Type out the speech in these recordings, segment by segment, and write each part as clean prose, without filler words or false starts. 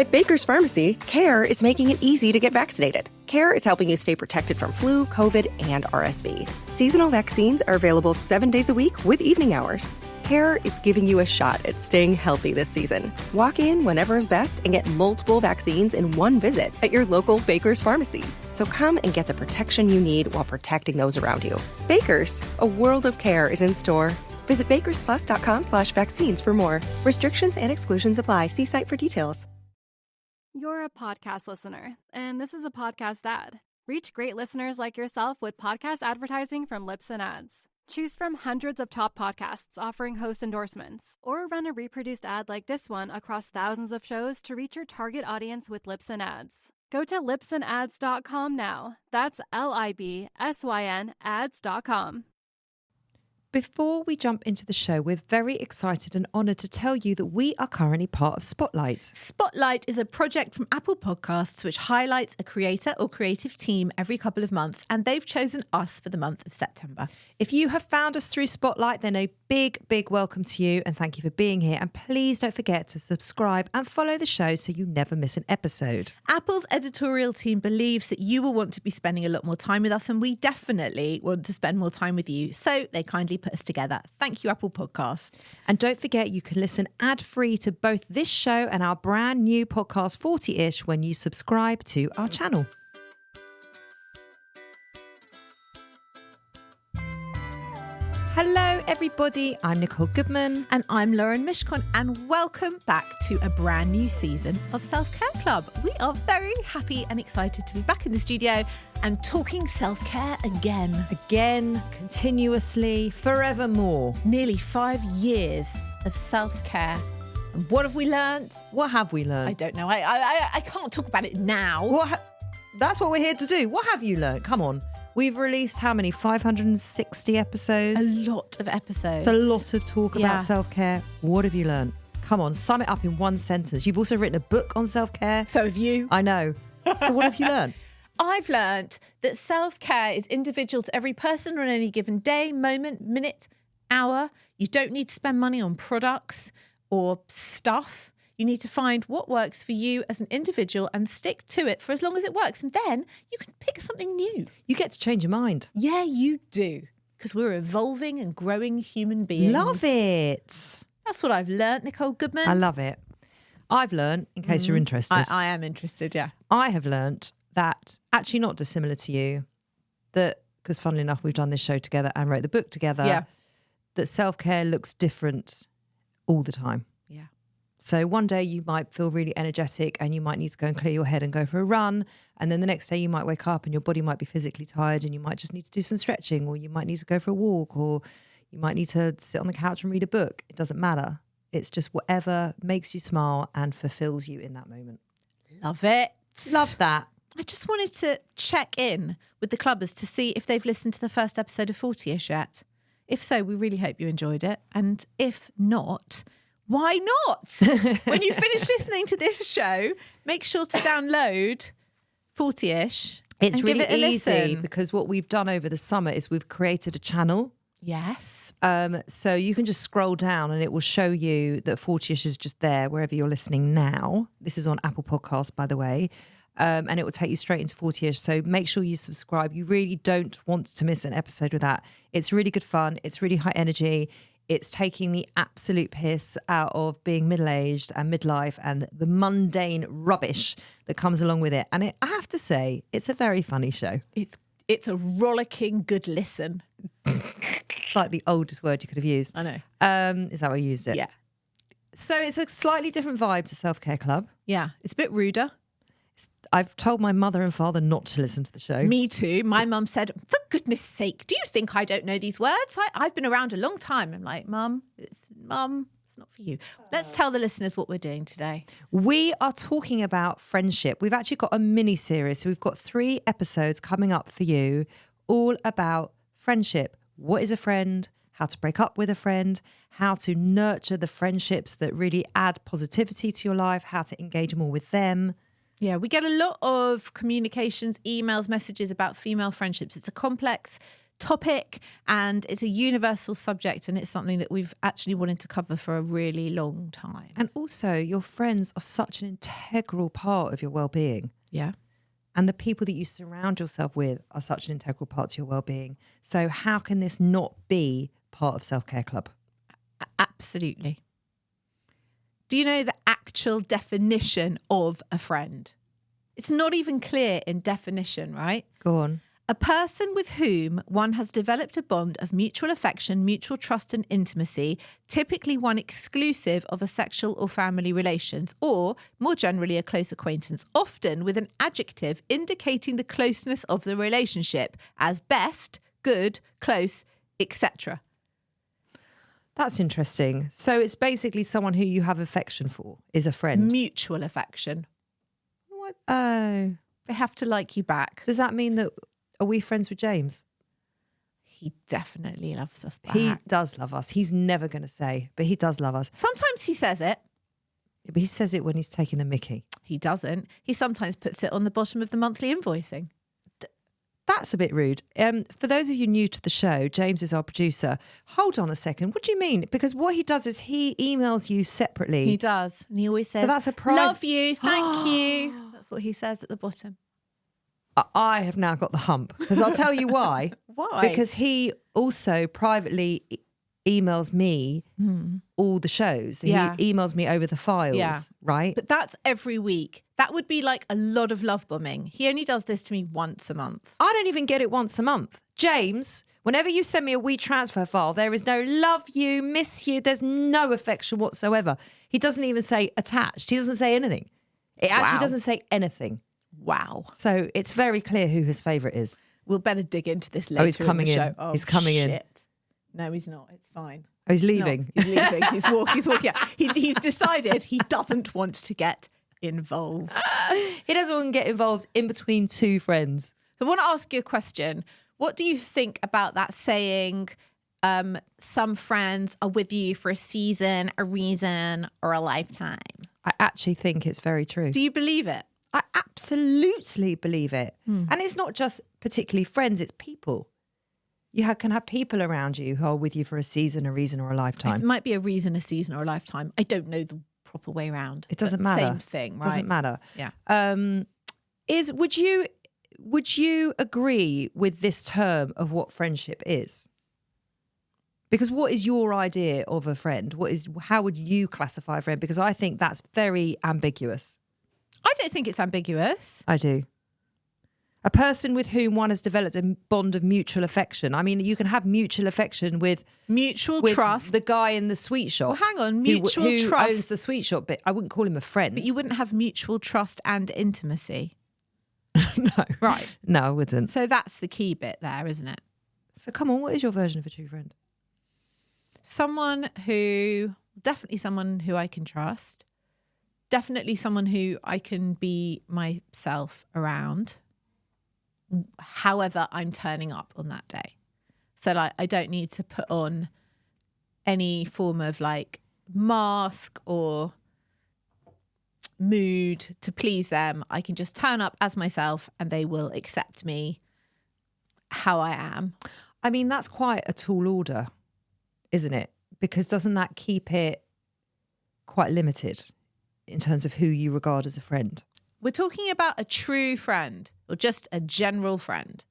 At Baker's Pharmacy, CARE is making it easy to get vaccinated. CARE is helping you stay protected from flu, COVID, and RSV. Seasonal vaccines are available 7 days a week with evening hours. CARE is giving you a shot at staying healthy this season. Walk in whenever is best and get multiple vaccines in one visit at your local Baker's Pharmacy. So come and get the protection you need while protecting those around you. Baker's, a world of care is in store. Visit bakersplus.com/vaccines for more. Restrictions and exclusions apply. See site for details. You're a podcast listener, and this is a podcast ad. Reach great listeners like yourself with podcast advertising from Lips and Ads. Choose from hundreds of top podcasts offering host endorsements, or run a reproduced ad like this one across thousands of shows to reach your target audience with Lips and Ads. Go to lipsandads.com now. That's LIBSYN ads.com. Before we jump into the show, we're very excited and honoured to tell you that we are currently part of Spotlight. Spotlight is a project from Apple Podcasts which highlights a creator or creative team every couple of months, and they've chosen us for the month of September. If you have found us through Spotlight, then a big welcome to you, and thank you for being here. And please don't forget to subscribe and follow the show so you never miss an episode. Apple's editorial team believes that you will want to be spending a lot more time with us, and we definitely want to spend more time with you. So they kindly put us together. Thank you, Apple Podcasts. And don't forget, you can listen ad-free to both this show and our brand new podcast 40-ish when you subscribe to our channel. Hello, everybody. I'm Nicole Goodman. And I'm Lauren Mishkon, and welcome back to a brand new season of Self-Care Club. We are very happy and excited to be back in the studio and talking self-care again. Again, continuously, forevermore. Nearly 5 years of self-care. And what have we learned? What have we learned? I don't know. I can't talk about it now. That's what we're here to do. What have you learned? Come on. We've released how many? 560 episodes? A lot of episodes. It's a lot of talk about self-care. What have you learned? Come on, sum it up in one sentence. You've also written a book on self-care. So have you. I know. So what have you learned? I've learned that self-care is individual to every person on any given day, moment, minute, hour. You don't need to spend money on products or stuff. You need to find what works for you as an individual and stick to it for as long as it works. And then you can pick something new. You get to change your mind. Yeah, you do. Because we're evolving and growing human beings. Love it. That's what I've learned, Nicole Goodman. I love it. I've learned, in case you're interested. I am interested, yeah. I have learned that, actually not dissimilar to you, that, because funnily enough, we've done this show together and wrote the book together, that self-care looks different all the time. Yeah. So one day you might feel really energetic and you might need to go and clear your head and go for a run. And then the next day you might wake up and your body might be physically tired and you might just need to do some stretching, or you might need to go for a walk, or you might need to sit on the couch and read a book. It doesn't matter. It's just whatever makes you smile and fulfills you in that moment. Love it. Love that. I just wanted to check in with the clubbers to see if they've listened to the first episode of 40-ish yet. If so, we really hope you enjoyed it. And if not, why not? When you finish listening to this show, make sure to download 40-ish. It's and really give it a easy listen. because what we've done over the summer is we've created a channel. Yes. So you can just scroll down and it will show you that 40-ish is just there wherever you're listening now. This is on Apple Podcasts, by the way. And it will take you straight into 40-ish. So make sure you subscribe. You really don't want to miss an episode with that. It's really good fun. It's really high energy. It's taking the absolute piss out of being middle-aged and midlife and the mundane rubbish that comes along with it. And I have to say, it's a very funny show. It's a rollicking good listen. It's like the oldest word you could have used. I know. Is that why you used it? Yeah. So it's a slightly different vibe to Self-Care Club. Yeah. It's a bit ruder. I've told my mother and father not to listen to the show. Me too. My mum said, for goodness sake, do you think I don't know these words? I've been around a long time. I'm like, Mum, it's not for you. Let's tell the listeners what we're doing today. We are talking about friendship. We've actually got a mini series. So we've got 3 episodes coming up for you, all about friendship. What is a friend? How to break up with a friend? How to nurture the friendships that really add positivity to your life? How to engage more with them? Yeah, we get a lot of communications, emails, messages about female friendships. It's a complex topic, and it's a universal subject, and it's something that we've actually wanted to cover for a really long time. And also, your friends are such an integral part of your well-being. Yeah. And the people that you surround yourself with are such an integral part to your well-being. So how can this not be part of Self-Care Club? Absolutely. Do you know the actual definition of a friend? It's not even clear in definition, right? Go on. A person with whom one has developed a bond of mutual affection, mutual trust and intimacy, typically one exclusive of a sexual or family relations, or more generally a close acquaintance, often with an adjective indicating the closeness of the relationship as best, good, close, etc. That's interesting. So it's basically someone who you have affection for is a friend. Mutual affection. What? Oh. They have to like you back. Does that mean that, are we friends with James? He definitely loves us back. He does love us. He's never going to say, but he does love us. Sometimes he says it. But he says it when he's taking the mickey. He doesn't. He sometimes puts it on the bottom of the monthly invoicing. That's a bit rude. For those of you new to the show, James is our producer. Hold on a second. What do you mean? Because what he does is he emails you separately. He does. And he always says, So that's a love you, thank you. That's what he says at the bottom. I have now got the hump. Because I'll tell you why. Why? Because he also privately emails me all the shows. Yeah. He emails me over the files, Yeah. right? But that's every week. That would be like a lot of love bombing. He only does this to me once a month. I don't even get it once a month. James, whenever you send me a WeTransfer file, there is no love you, miss you. There's no affection whatsoever. He doesn't even say attached. He doesn't say anything. It actually Wow. doesn't say anything. Wow. So it's very clear who his favourite is. We'll better dig into this later he's coming in the in. show. Oh, He's coming in. shit. No, he's not. It's fine. Oh, he's No, leaving. he's leaving. He's walking out. He's decided he doesn't want to get involved. He doesn't want to get involved in between two friends. I want to ask you a question. What do you think about that saying, some friends are with you for a season, a reason, or a lifetime? I actually think it's very true. Do you believe it? I absolutely believe it. And it's not just particularly friends, it's people. You can have people around you who are with you for a season, a reason, or a It lifetime. might be a reason, a season, or a lifetime. I don't know the proper way around. It doesn't but matter. Same thing, right? Doesn't matter. Yeah. Would you agree with this term of what friendship is? Because what is your idea of a friend? How would you classify a friend? Because I think that's very ambiguous. I don't think it's ambiguous. I do. A person with whom one has developed a bond of mutual affection. I mean, you can have mutual affection with Mutual with trust. the guy in the sweet shop. Well, hang on. who Mutual trust. owns the sweet shop, but I wouldn't call him a friend. But you wouldn't have mutual trust and intimacy. No. Right. No, I wouldn't. So that's the key bit there, isn't it? So come on, what is your version of a true friend? Definitely someone who I can trust. Definitely someone who I can be myself around. However I'm turning up on that day. So like, I don't need to put on any form of like mask or mood to please them. I can just turn up as myself and they will accept me how I am. I mean, that's quite a tall order, isn't it? Because doesn't that keep it quite limited in terms of who you regard as a friend? We're talking about a true friend or just a general friend,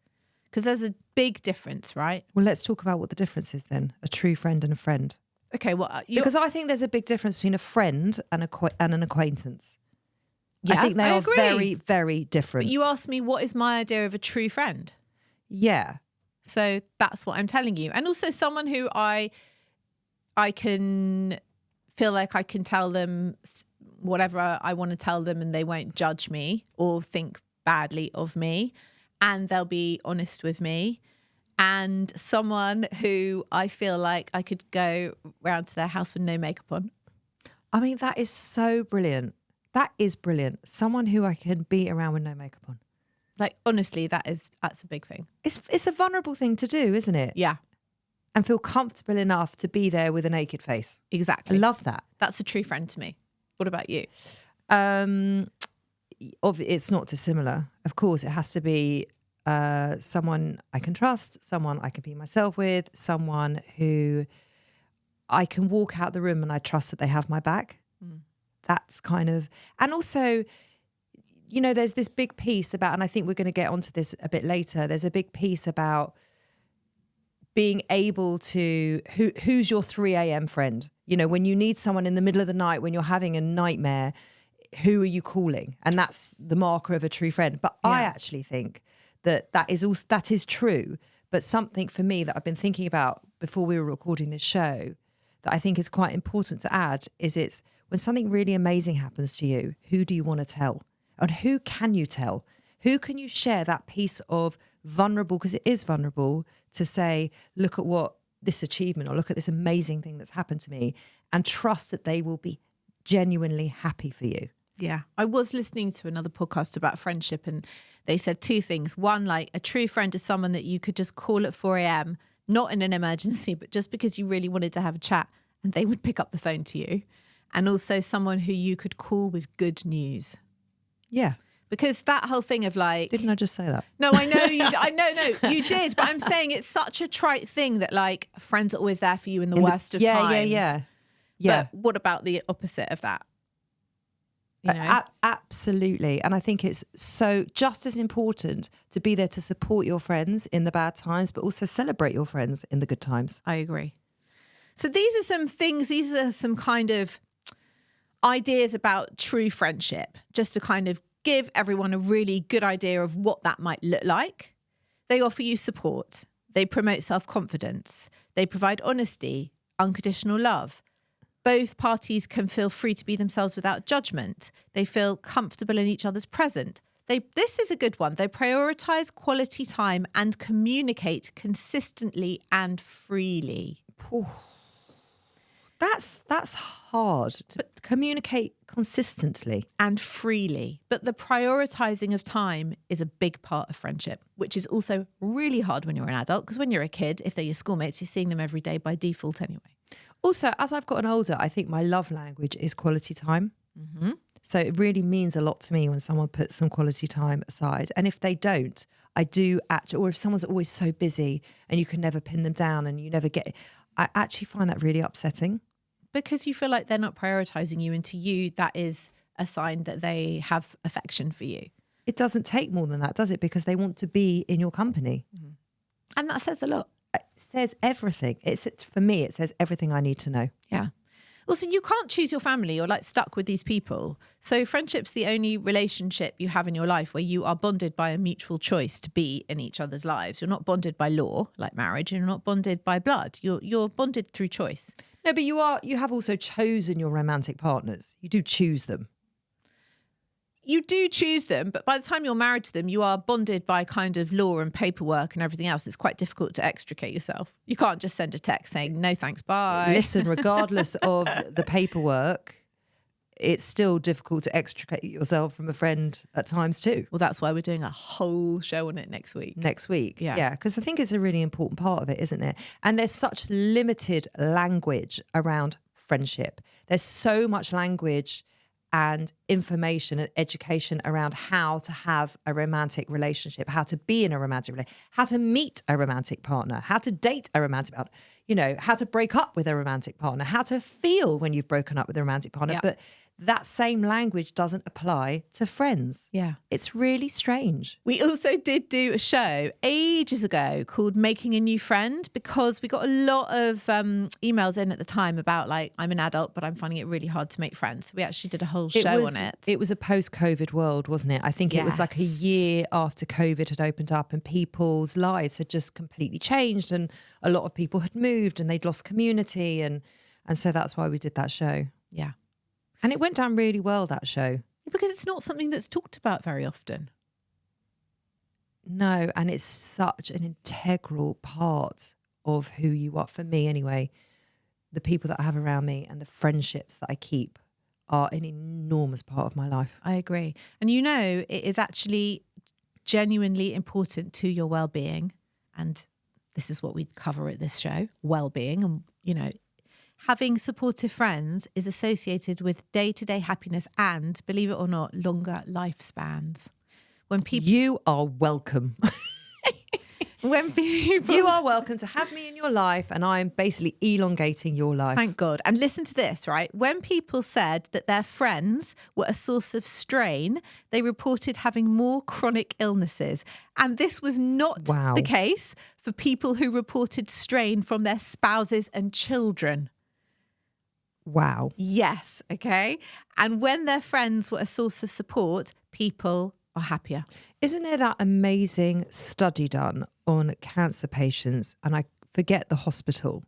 because there's a big difference, right? Well, let's talk about what the difference is then. A true friend and a friend. Okay, well, Because I think there's a big difference between a friend and an acquaintance. yeah, I think they are agree. very, very different. But you asked me what is my idea of a true friend. Yeah. So that's what I'm telling you. And also someone who I can feel like I can tell them whatever I want to tell them and they won't judge me or think badly of me, and they'll be honest with me. And someone who I feel like I could go round to their house with no makeup on. I mean, that is so brilliant. That is brilliant. Someone who I can be around with no makeup on. Like, honestly, that's a big thing. It's a vulnerable thing to do, isn't it? Yeah, And feel comfortable enough to be there with a naked face. I exactly. love that. That's a true friend to me. What about you? It's not dissimilar. Of course, it has to be someone I can trust, someone I can be myself with, someone who I can walk out the room and I trust that they have my back. That's kind of, and also, you know, there's this big piece about, and I think we're going to get onto this a bit later, there's a big piece about being able to, who's your 3 a.m. friend? You know, when you need someone in the middle of the night, when you're having a nightmare, who are you calling? And that's the marker of a true friend. But I actually think that is true. But something for me that I've been thinking about before we were recording this show that I think is quite important to add is it's when something really amazing happens to you, who do you want to tell? And who can you tell? Who can you share that piece of vulnerable, because it is vulnerable, to say, look at what this achievement or look at this amazing thing that's happened to me, and trust that they will be genuinely happy for you. Yeah. I was listening to another podcast about friendship and they said 2 things. One, like a true friend is someone that you could just call at 4 a.m, not in an emergency, but just because you really wanted to have a chat and they would pick up the phone to you. And also someone who you could call with good news. Yeah. Because that whole thing of like... Didn't I just say that? No, I know no, you did. But I'm saying it's such a trite thing that like friends are always there for you in the worst of times. Yeah. But what about the opposite of that? You know? Absolutely. And I think it's so just as important to be there to support your friends in the bad times, but also celebrate your friends in the good times. I agree. So these are some things, these are some kind of ideas about true friendship, just to kind of give everyone a really good idea of what that might look like. They offer you support. They promote self-confidence. They provide honesty, unconditional love. Both parties can feel free to be themselves without judgment. They feel comfortable in each other's presence. This is a good one. They prioritize quality time and communicate consistently and freely. That's hard to communicate consistently and freely. But the prioritizing of time is a big part of friendship, which is also really hard when you're an adult, because when you're a kid, if they're your schoolmates, you're seeing them every day by default anyway. Also, as I've gotten older, I think my love language is quality time. Mm-hmm. So it really means a lot to me when someone puts some quality time aside. And if they don't, I do actually, or if someone's always so busy and you can never pin them down and you never get it, I actually find that really upsetting. Because you feel like they're not prioritizing you, and to you, that is a sign that they have affection for you. It doesn't take more than that, does it? Because they want to be in your company. Mm-hmm. And that says a lot. It says everything. For me, it says everything I need to know. Yeah. Also, you can't choose your family. You're like stuck with these people. So friendship's the only relationship you have in your life where you are bonded by a mutual choice to be in each other's lives. You're not bonded by law, like marriage. You're not bonded by blood. You're bonded through choice. No, but you have also chosen your romantic partners. You do choose them. You do choose them, but by the time you're married to them, you are bonded by kind of law and paperwork and everything else. It's quite difficult to extricate yourself. You can't just send a text saying, no, thanks, bye. Listen, regardless of the paperwork, it's still difficult to extricate yourself from a friend at times too. Well, that's why we're doing a whole show on it next week. Yeah, because I think it's a really important part of it, isn't it? And there's such limited language around friendship. There's so much language and information and education around how to have a romantic relationship, how to be in a romantic relationship, how to meet a romantic partner, how to date a romantic partner, you know, how to break up with a romantic partner, how to feel when you've broken up with a romantic partner. Yep. But that same language doesn't apply to friends. Yeah. It's really strange. We also did do a show ages ago called Making a New Friend, because we got a lot of emails in at the time about like, I'm an adult, but I'm finding it really hard to make friends. So we actually did a whole show on it. It was a post-COVID world, wasn't it? I think it was like a year after COVID had opened up and people's lives had just completely changed and a lot of people had moved and they'd lost community. And so that's why we did that show. Yeah. And it went down really well, that show. Because it's not something that's talked about very often. No, and it's such an integral part of who you are. For me, anyway, the people that I have around me and the friendships that I keep are an enormous part of my life. I agree. And you know, it is actually genuinely important to your well-being. And this is what we cover at this show, well-being. And, you know, having supportive friends is associated with day-to-day happiness and, believe it or not, longer lifespans. When people, you are welcome. When people... You are welcome to have me in your life, and I'm basically elongating your life. Thank God. And listen to this, right? When people said that their friends were a source of strain, they reported having more chronic illnesses. And this was not the case for people who reported strain from their spouses and children. Wow. Yes. Okay. And when their friends were a source of support, people are happier. Isn't there that amazing study done on cancer patients, and I forget the hospital,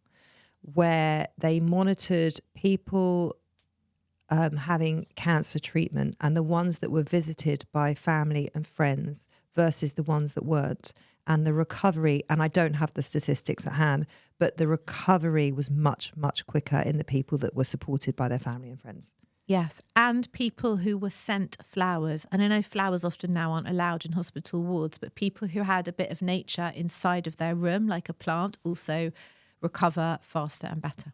where they monitored people having cancer treatment and the ones that were visited by family and friends versus the ones that weren't, and the recovery, and I don't have the statistics at hand, but the recovery was much, much quicker in the people that were supported by their family and friends. Yes, and people who were sent flowers. And I know flowers often now aren't allowed in hospital wards, but people who had a bit of nature inside of their room, like a plant, also recover faster and better.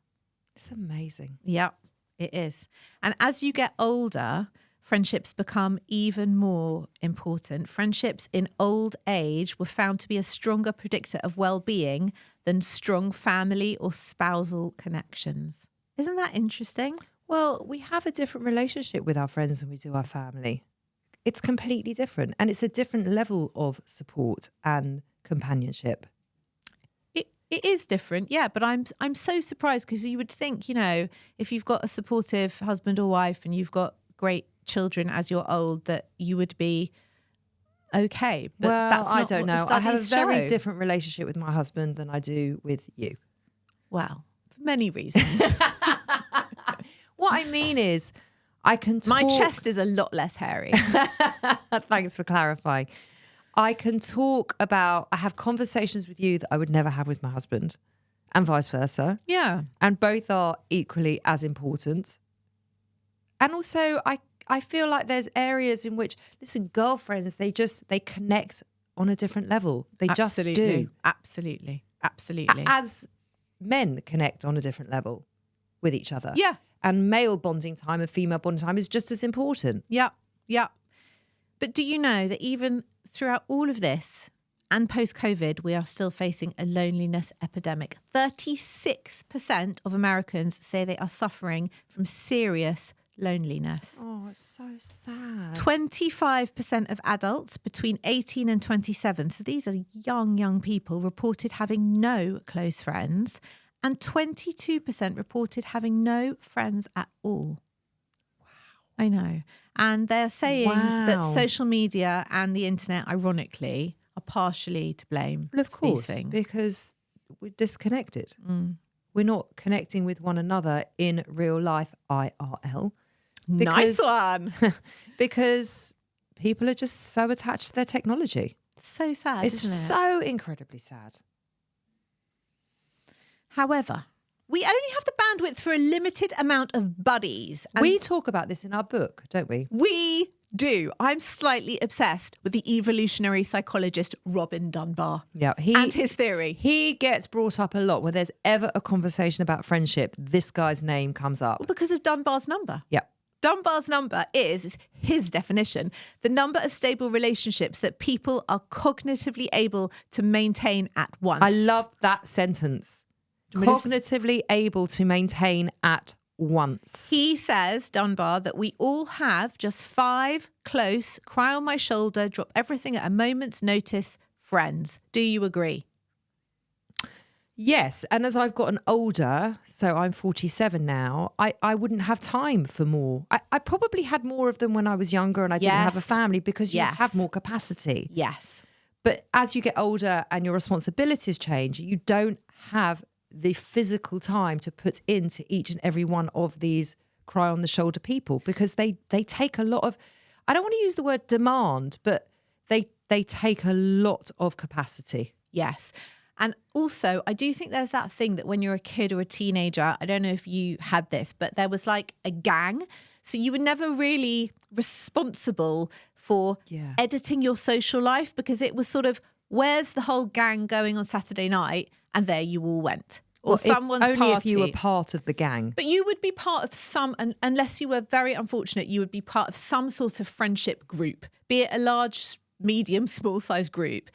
It's amazing. Yeah, it is. And as you get older, friendships become even more important. Friendships in old age were found to be a stronger predictor of well-being than strong family or spousal connections. Isn't that interesting? Well, we have a different relationship with our friends than we do our family. It's completely different, and it's a different level of support and companionship. It is different, yeah, but I'm so surprised, because you would think, you know, if you've got a supportive husband or wife and you've got great children as you're old, that you would be okay. But well, that's not I don't what the know. I have a studies very show. different relationship with my husband than I do with you. Well, for many reasons. What I mean is, I can talk... My chest is a lot less hairy. Thanks for clarifying. I can talk about... I have conversations with you that I would never have with my husband, and vice versa. Yeah. And both are equally as important. And also, I feel like there's areas in which, listen, girlfriends, they connect on a different level. They just do. Absolutely. As men connect on a different level with each other. Yeah. And male bonding time and female bonding time is just as important. Yeah. But do you know that even throughout all of this and post-COVID, we are still facing a loneliness epidemic? 36% of Americans say they are suffering from serious loneliness. Oh, it's so sad. 25% of adults between 18 and 27, so these are young people, reported having no close friends, and 22% reported having no friends at all. Wow. I know. And they're saying that social media and the internet, ironically, are partially to blame. Well, of course, these things. because we're disconnected. We're not connecting with one another in real life, IRL. Nice one. Because people are just so attached to their technology. So sad, It's isn't it? so incredibly sad. However, we only have the bandwidth for a limited amount of buddies. And We talk about this in our book, don't we? we do. I'm slightly obsessed with the evolutionary psychologist Robin Dunbar. Yeah, and his theory. He gets brought up a lot. When there's ever a conversation about friendship, this guy's name comes up. Because of Dunbar's number. Yeah. Dunbar's number is his definition, the number of stable relationships that people are cognitively able to maintain at once. I love that sentence. Cognitively able to maintain at once. He says, Dunbar, that we all have just 5 close, cry on my shoulder, drop everything at a moment's notice friends. Do you agree? Yes. And as I've gotten older, so I'm 47 now, I wouldn't have time for more. I probably had more of them when I was younger and I didn't have a family, because you have more capacity. Yes. But as you get older and your responsibilities change, you don't have the physical time to put into each and every one of these cry on the shoulder people, because they take a lot of, I don't want to use the word demand, but they take a lot of capacity. Yes. And also, I do think there's that thing that when you're a kid or a teenager, I don't know if you had this, but there was like a gang. So you were never really responsible for editing your social life, because it was sort of, where's the whole gang going on Saturday night? And there you all went. Or someone's only party. If you were part of the gang. But you would be part of some, and unless you were very unfortunate, you would be part of some sort of friendship group, be it a large, medium, small size group.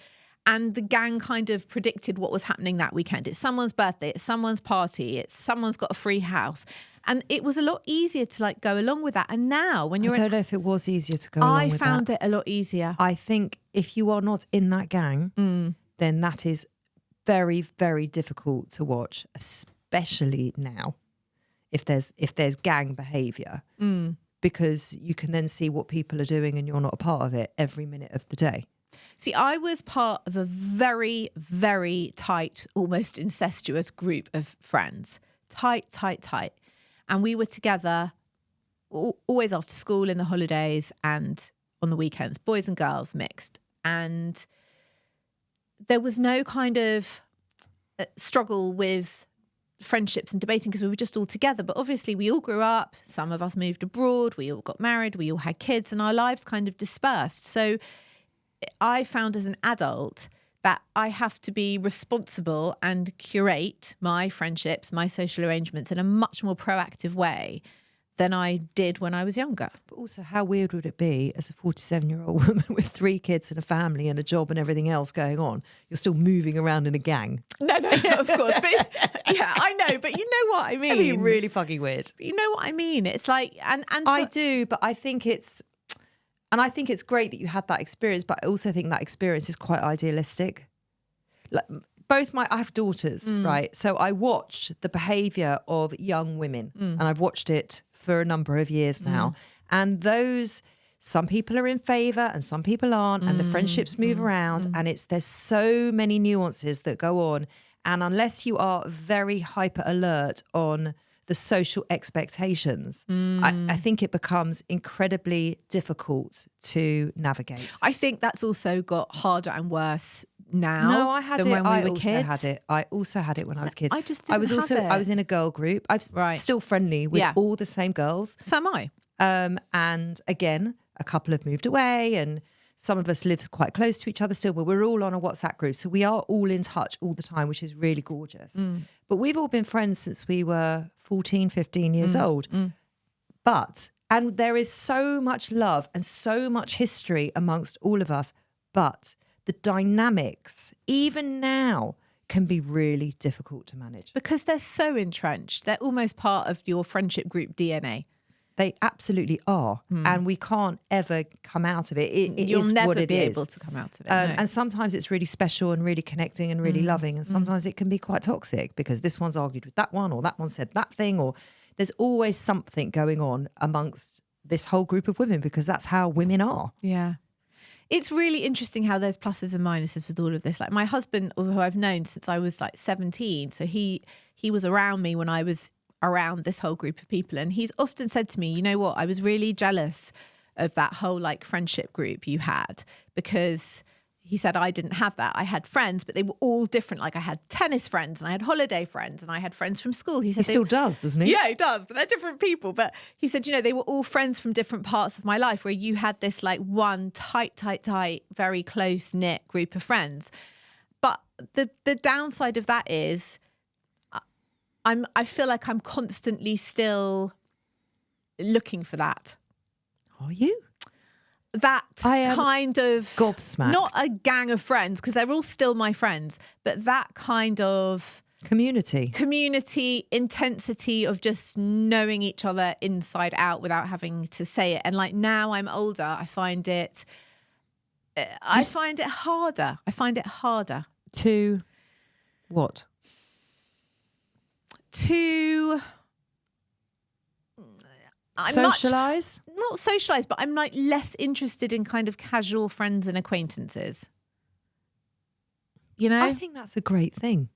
And the gang kind of predicted what was happening that weekend. It's someone's birthday, it's someone's party, it's someone's got a free house. And it was a lot easier to like go along with that. And now when you're I don't know if it was easier to go along with that. I found it a lot easier. I think if you are not in that gang, then that is very, very difficult to watch, especially now, if there's gang behaviour. Because you can then see what people are doing and you're not a part of it every minute of the day. See, I was part of a very, very tight, almost incestuous group of friends. Tight. And we were together always after school, in the holidays and on the weekends, boys and girls mixed. And there was no kind of struggle with friendships and debating because we were just all together. But obviously we all grew up. Some of us moved abroad. We all got married. We all had kids and our lives kind of dispersed. So I found as an adult that I have to be responsible and curate my friendships, my social arrangements in a much more proactive way than I did when I was younger. But also, how weird would it be as a 47-year-old woman with 3 kids and a family and a job and everything else going on? You're still moving around in a gang. No, yeah, of course. But yeah, I know. But you know what I mean. It'd be really fucking weird. You know what I mean? It's like, and I do, but I think it's great that you had that experience, but I also think that experience is quite idealistic. Like I have daughters, right? So I watched the behaviour of young women and I've watched it for a number of years now. And some people are in favour and some people aren't, and the friendships move around and there's so many nuances that go on. And unless you are very hyper alert on the social expectations, I think it becomes incredibly difficult to navigate. I think that's also got harder and worse now. No, I had than it. when we I were also kids. had it. I also had it when I was a kid. I just didn't have it. I was in a girl group. I'm still friendly with all the same girls. So am I. And again, a couple have moved away and some of us live quite close to each other still, but we're all on a WhatsApp group. So we are all in touch all the time, which is really gorgeous. But we've all been friends since we were 14, 15 years old. And there is so much love and so much history amongst all of us. But the dynamics, even now, can be really difficult to manage. Because they're so entrenched. They're almost part of your friendship group DNA. They absolutely are. And we can't ever come out of it. You'll is never what it be is. able to come out of it. No. And sometimes it's really special and really connecting and really loving. And sometimes it can be quite toxic because this one's argued with that one or that one said that thing, or there's always something going on amongst this whole group of women because that's how women are. Yeah. It's really interesting how there's pluses and minuses with all of this. Like my husband, who I've known since I was like 17, so he was around me when I was around this whole group of people. And he's often said to me, you know what, I was really jealous of that whole like friendship group you had, because he said I didn't have that. I had friends, but they were all different. Like I had tennis friends and I had holiday friends and I had friends from school. He said He still does, doesn't he? Yeah, he does, but they're different people. But he said, you know, they were all friends from different parts of my life, where you had this like one tight, very close knit group of friends. But the downside of that is I feel like I'm constantly still looking for that. Are you? That I am kind of gobsmacked. Not a gang of friends, because they're all still my friends, but that kind of community, intensity of just knowing each other inside out without having to say it. And like now I'm older, I find it harder. To what? To Socialise? Not socialise, but I'm like less interested in kind of casual friends and acquaintances. You know? I think that's a great thing.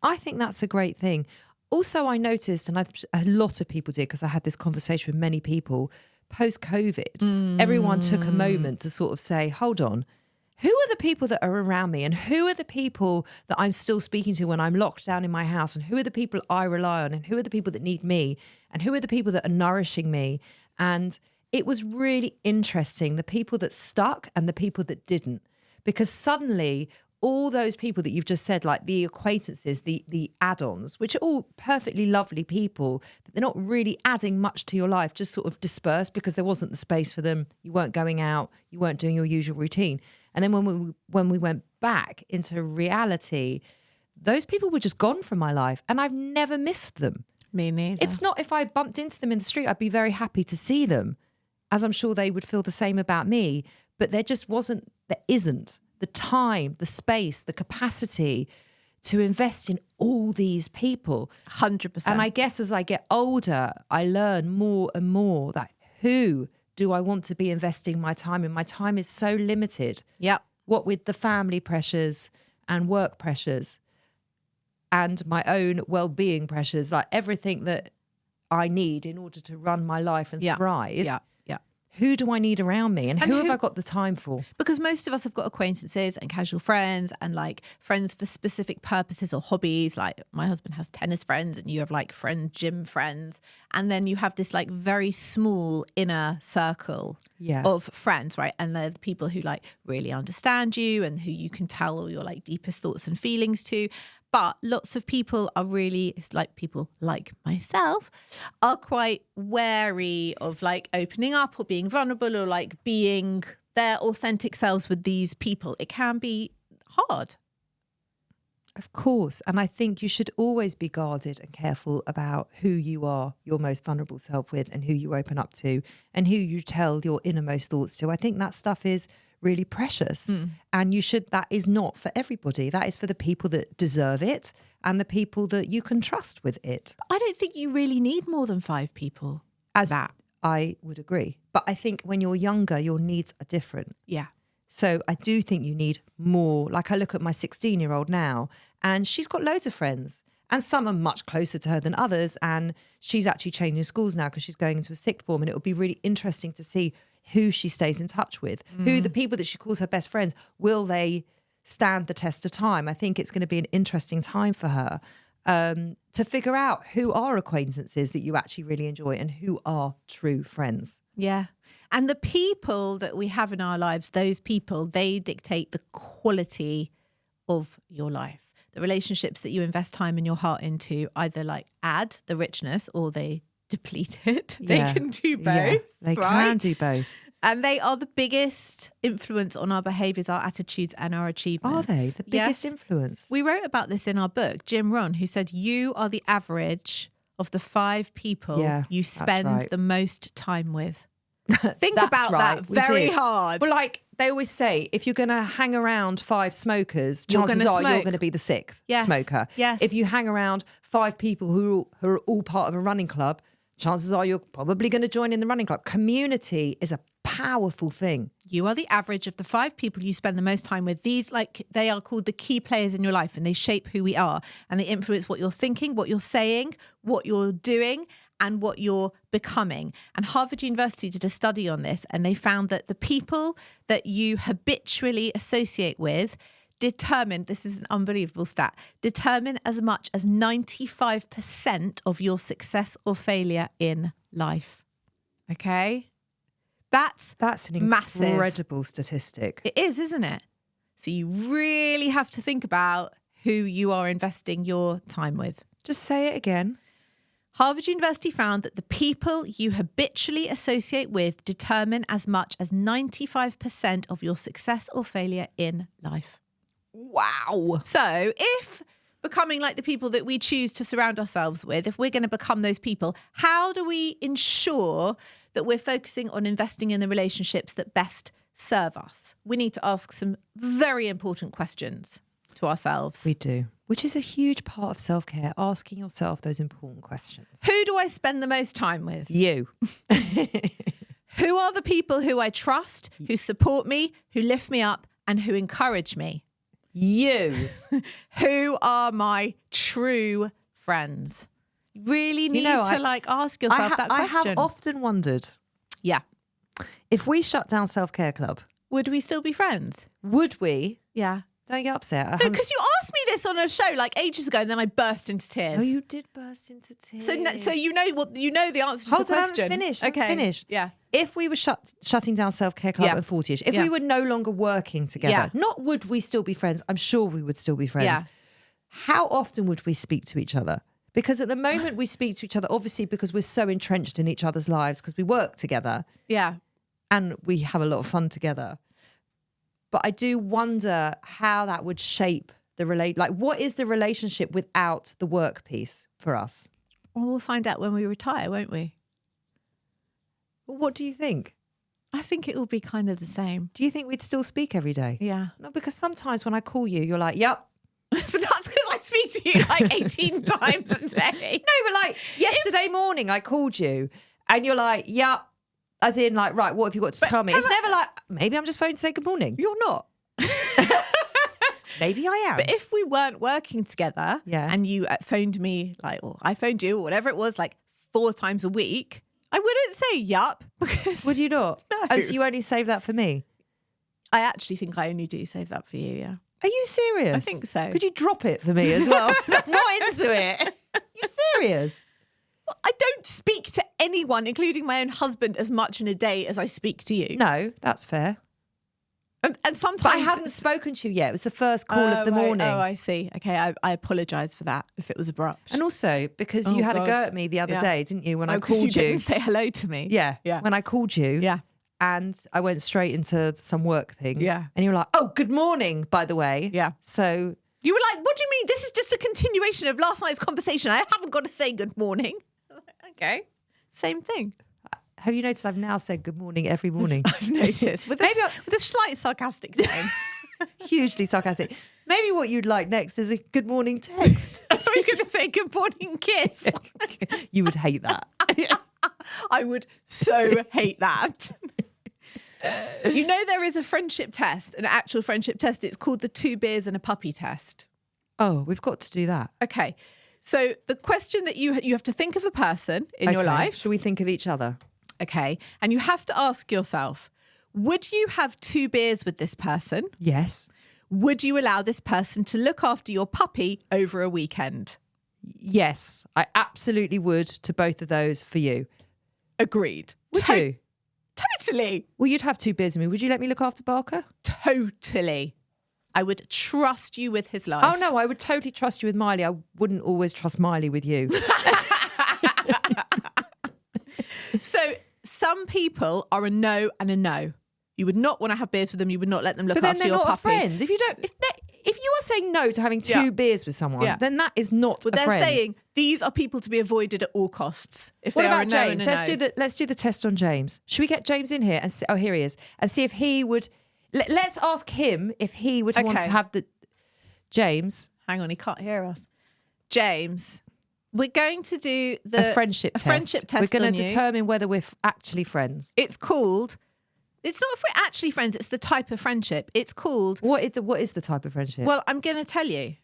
I think that's a great thing. Also, I noticed, and a lot of people did, because I had this conversation with many people, post-COVID, everyone took a moment to sort of say, hold on, who are the people that are around me, and who are the people that I'm still speaking to when I'm locked down in my house, and who are the people I rely on, and who are the people that need me, and who are the people that are nourishing me? And it was really interesting, the people that stuck and the people that didn't, because suddenly all those people that you've just said, like the acquaintances, the add-ons, which are all perfectly lovely people, but they're not really adding much to your life, just sort of dispersed because there wasn't the space for them. You weren't going out, you weren't doing your usual routine. And then when we went back into reality, those people were just gone from my life and I've never missed them. Me neither. It's not if I bumped into them in the street, I'd be very happy to see them, as I'm sure they would feel the same about me. But there isn't the time, the space, the capacity to invest in all these people. 100%. And I guess as I get older, I learn more and more that who do I want to be investing my time in? My time is so limited. Yep. What with the family pressures and work pressures and my own well-being pressures, like everything that I need in order to run my life and thrive. Yeah. Who do I need around me and who have I got the time for? Because most of us have got acquaintances and casual friends and like friends for specific purposes or hobbies. Like my husband has tennis friends and you have like gym friends. And then you have this like very small inner circle of friends, right? And they're the people who like really understand you and who you can tell all your like deepest thoughts and feelings to. But lots of people are really, it's like people like myself, are quite wary of like opening up or being vulnerable or like being their authentic selves with these people. It can be hard. Of course. And I think you should always be guarded and careful about who you are your most vulnerable self with and who you open up to and who you tell your innermost thoughts to. I think that stuff is really precious. And that is not for everybody. That is for the people that deserve it and the people that you can trust with it. I don't think you really need more than 5 people. I would agree. But I think when you're younger, your needs are different. Yeah. So I do think you need more. Like I look at my 16-year-old now and she's got loads of friends and some are much closer to her than others. And she's actually changing schools now because she's going into a 6th form, and it will be really interesting to see who she stays in touch with, who the people that she calls her best friends, will they stand the test of time? I think it's going to be an interesting time for her to figure out who are acquaintances that you actually really enjoy and who are true friends. Yeah. And the people that we have in our lives, those people, they dictate the quality of your life. The relationships that you invest time and your heart into either like add the richness or they deplete it. They can do both. Yeah, they can do both. And they are the biggest influence on our behaviours, our attitudes and our achievements. Are they the biggest influence? We wrote about this in our book, Jim Rohn, who said you are the average of the 5 people you spend the most time with. Think about that very hard. Well, like they always say, if you're going to hang around 5 smokers, chances are you're going to be the 6th smoker. Yes. If you hang around 5 people who are all part of a running club, chances are you're probably going to join in the running club. Community is a powerful thing. You are the average of the 5 people you spend the most time with. These, like, they are called the key players in your life, and they shape who we are, and they influence what you're thinking, what you're saying, what you're doing, and what you're becoming. And Harvard University did a study on this, and they found that the people that you habitually associate with determine, this is an unbelievable stat, determine as much as 95% of your success or failure in life. Okay? That's an massive. Incredible statistic. It is, isn't it? So you really have to think about who you are investing your time with. Just say it again. Harvard University found that the people you habitually associate with determine as much as 95% of your success or failure in life. Wow. So if becoming like the people that we choose to surround ourselves with, if we're going to become those people, how do we ensure that we're focusing on investing in the relationships that best serve us? We need to ask some very important questions to ourselves. We do, which is a huge part of self-care, asking yourself those important questions. Who do I spend the most time with? You. Who are the people who I trust, who support me, who lift me up, and who encourage me? You. Who are my true friends? You really need to ask yourself that question. I have often wondered. Yeah. If we shut down Self-Care Club. Would we still be friends? Would we? Yeah. Don't get upset. No, because you asked me this on a show like ages ago, and then I burst into tears. Oh, you did burst into tears. So you know the answer to the question. I haven't finished. Okay. Finished. Yeah. If we were shutting down Self-Care Club at 40ish, if we were no longer working together, not would we still be friends? I'm sure we would still be friends. Yeah. How often would we speak to each other? Because at the moment we speak to each other, obviously because we're so entrenched in each other's lives, because we work together. Yeah. And we have a lot of fun together. But I do wonder how that would shape the like what is the relationship without the work piece for us? Well, we'll find out when we retire, won't we? Well, what do you think? I think it will be kind of the same. Do you think we'd still speak every day? Yeah. No, because sometimes when I call you, you're like, yep. But that's because I speak to you like 18 times a day. No, but like yesterday morning I called you and you're like, yep. As in like, right, what have you got to tell me? It's never like, maybe I'm just phoning to say good morning. You're not. Maybe I am. But if we weren't working together and you phoned me like, or I phoned you or whatever it was, like 4 times a week, I wouldn't say yup because... Would you not? No. Oh, so you only save that for me? I actually think I only do save that for you, yeah. Are you serious? I think so. Could you drop it for me as well? 'Cause I'm not into it. You serious? Well, I don't speak to anyone, including my own husband, as much in a day as I speak to you. No, that's fair. And sometimes... But I hadn't spoken to you yet. It was the first call of the morning. Oh, I see. Okay, I apologise for that if it was abrupt. And also because you had a go at me the other day, didn't you, when I called you? You didn't say hello to me. Yeah. Yeah. When I called you. Yeah. And I went straight into some work thing. Yeah. And you were like, oh, good morning, by the way. Yeah. So... You were like, what do you mean? This is just a continuation of last night's conversation. I haven't got to say good morning. Okay. Same thing. Have you noticed I've now said good morning every morning? I've noticed. With a slight sarcastic tone. Hugely sarcastic. Maybe what you'd like next is a good morning text. I thought you were going to say good morning kiss. You would hate that. I would so hate that. You know there is a friendship test, an actual friendship test. It's called the 2 beers and a puppy test. Oh, we've got to do that. Okay. So the question that you have to think of a person in your life. Should we think of each other? Okay. And you have to ask yourself, would you have 2 beers with this person? Yes. Would you allow this person to look after your puppy over a weekend? Yes, I absolutely would to both of those for you. Agreed. Would you? Totally. Well, you'd have 2 beers with me. Would you let me look after Barker? Totally. I would trust you with his life. Oh, no, I would totally trust you with Miley. I wouldn't always trust Miley with you. So some people are a no and a no. You would not want to have beers with them. You would not let them look after your puppy. But then they're not a friend. If you are saying no to having 2 beers with someone, then that is not a friend. They're saying these are people to be avoided at all costs. If what they about are a James? No and a no. Let's do the test on James. Should we get James in here? And here he is. And see if he would... Let's ask him if he would want to have the... James. Hang on, he can't hear us. James, we're going to do a friendship test. Friendship test. We're going to determine whether we're actually friends. It's called... It's not if we're actually friends, it's the type of friendship. It's called... What is the type of friendship? Well, I'm going to tell you.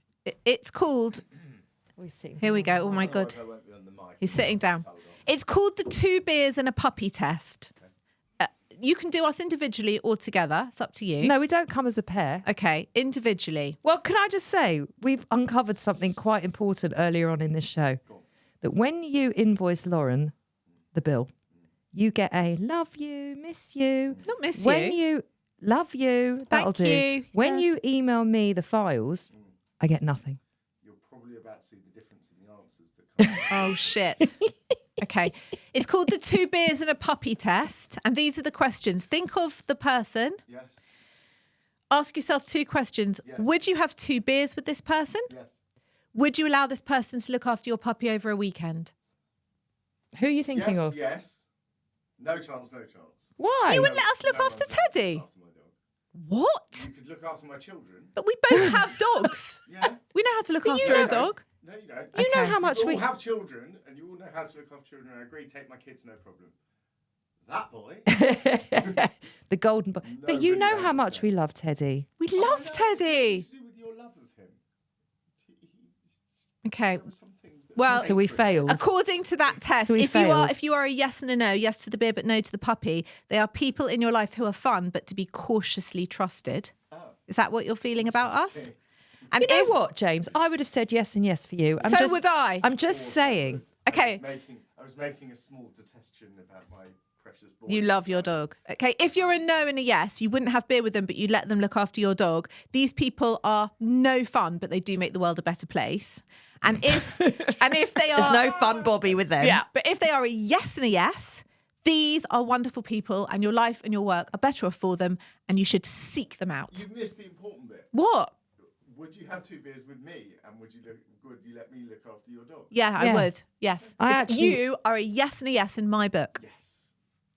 It's called... Here we go. Oh, my God. He's sitting down. It's called the 2 beers and a puppy test. You can do us individually or together. It's up to you. No, we don't come as a pair. Okay, individually. Well, can I just say, we've uncovered something quite important earlier on in this show. That when you invoice Lauren the bill, you get a love you, miss you. Not miss you. When you love you, that'll do. Thank you. When you email me the files, I get nothing. You're probably about to see the difference in the answers that come. Oh, shit. Okay. It's called the 2 beers and a puppy test. And these are the questions. Think of the person. Yes. Ask yourself 2 questions. Yes. Would you have 2 beers with this person? Yes. Would you allow this person to look after your puppy over a weekend? Who are you thinking of? Yes. No chance, no chance. Why? You wouldn't let us look after Teddy? What? You could look after my children. But we both have dogs. Yeah. We know how to look after a dog. No, you don't. You know how much You we... all have children, and you all know how to look after children. I agree, take my kids, no problem. That boy. The golden boy. But you know how much we love Teddy. We love Teddy. It's to do with your love of him. Okay. There were some things that Well, So we failed. according to that test, So we failed. if you are a yes and a no, yes to the beer but no to the puppy, they are people in your life who are fun but to be cautiously trusted. Is that what you're feeling about us? And You know what, James? I would have said yes and yes for you. So would I. I'm just saying. Okay. I was making a small detestation about my precious boy. You love your dog. Okay, if you're a no and a yes, you wouldn't have beer with them, but you'd let them look after your dog. These people are no fun, but they do make the world a better place. And if they are... There's no fun, Bobby, with them. Yeah, but if they are a yes and a yes, These are wonderful people, and your life and your work are better off for them, and you should seek them out. You missed the important bit. What? Would you have 2 beers with me, and would you let me look after your dog? Yeah, I Yeah. would. Yes. You are a yes and a yes in my book.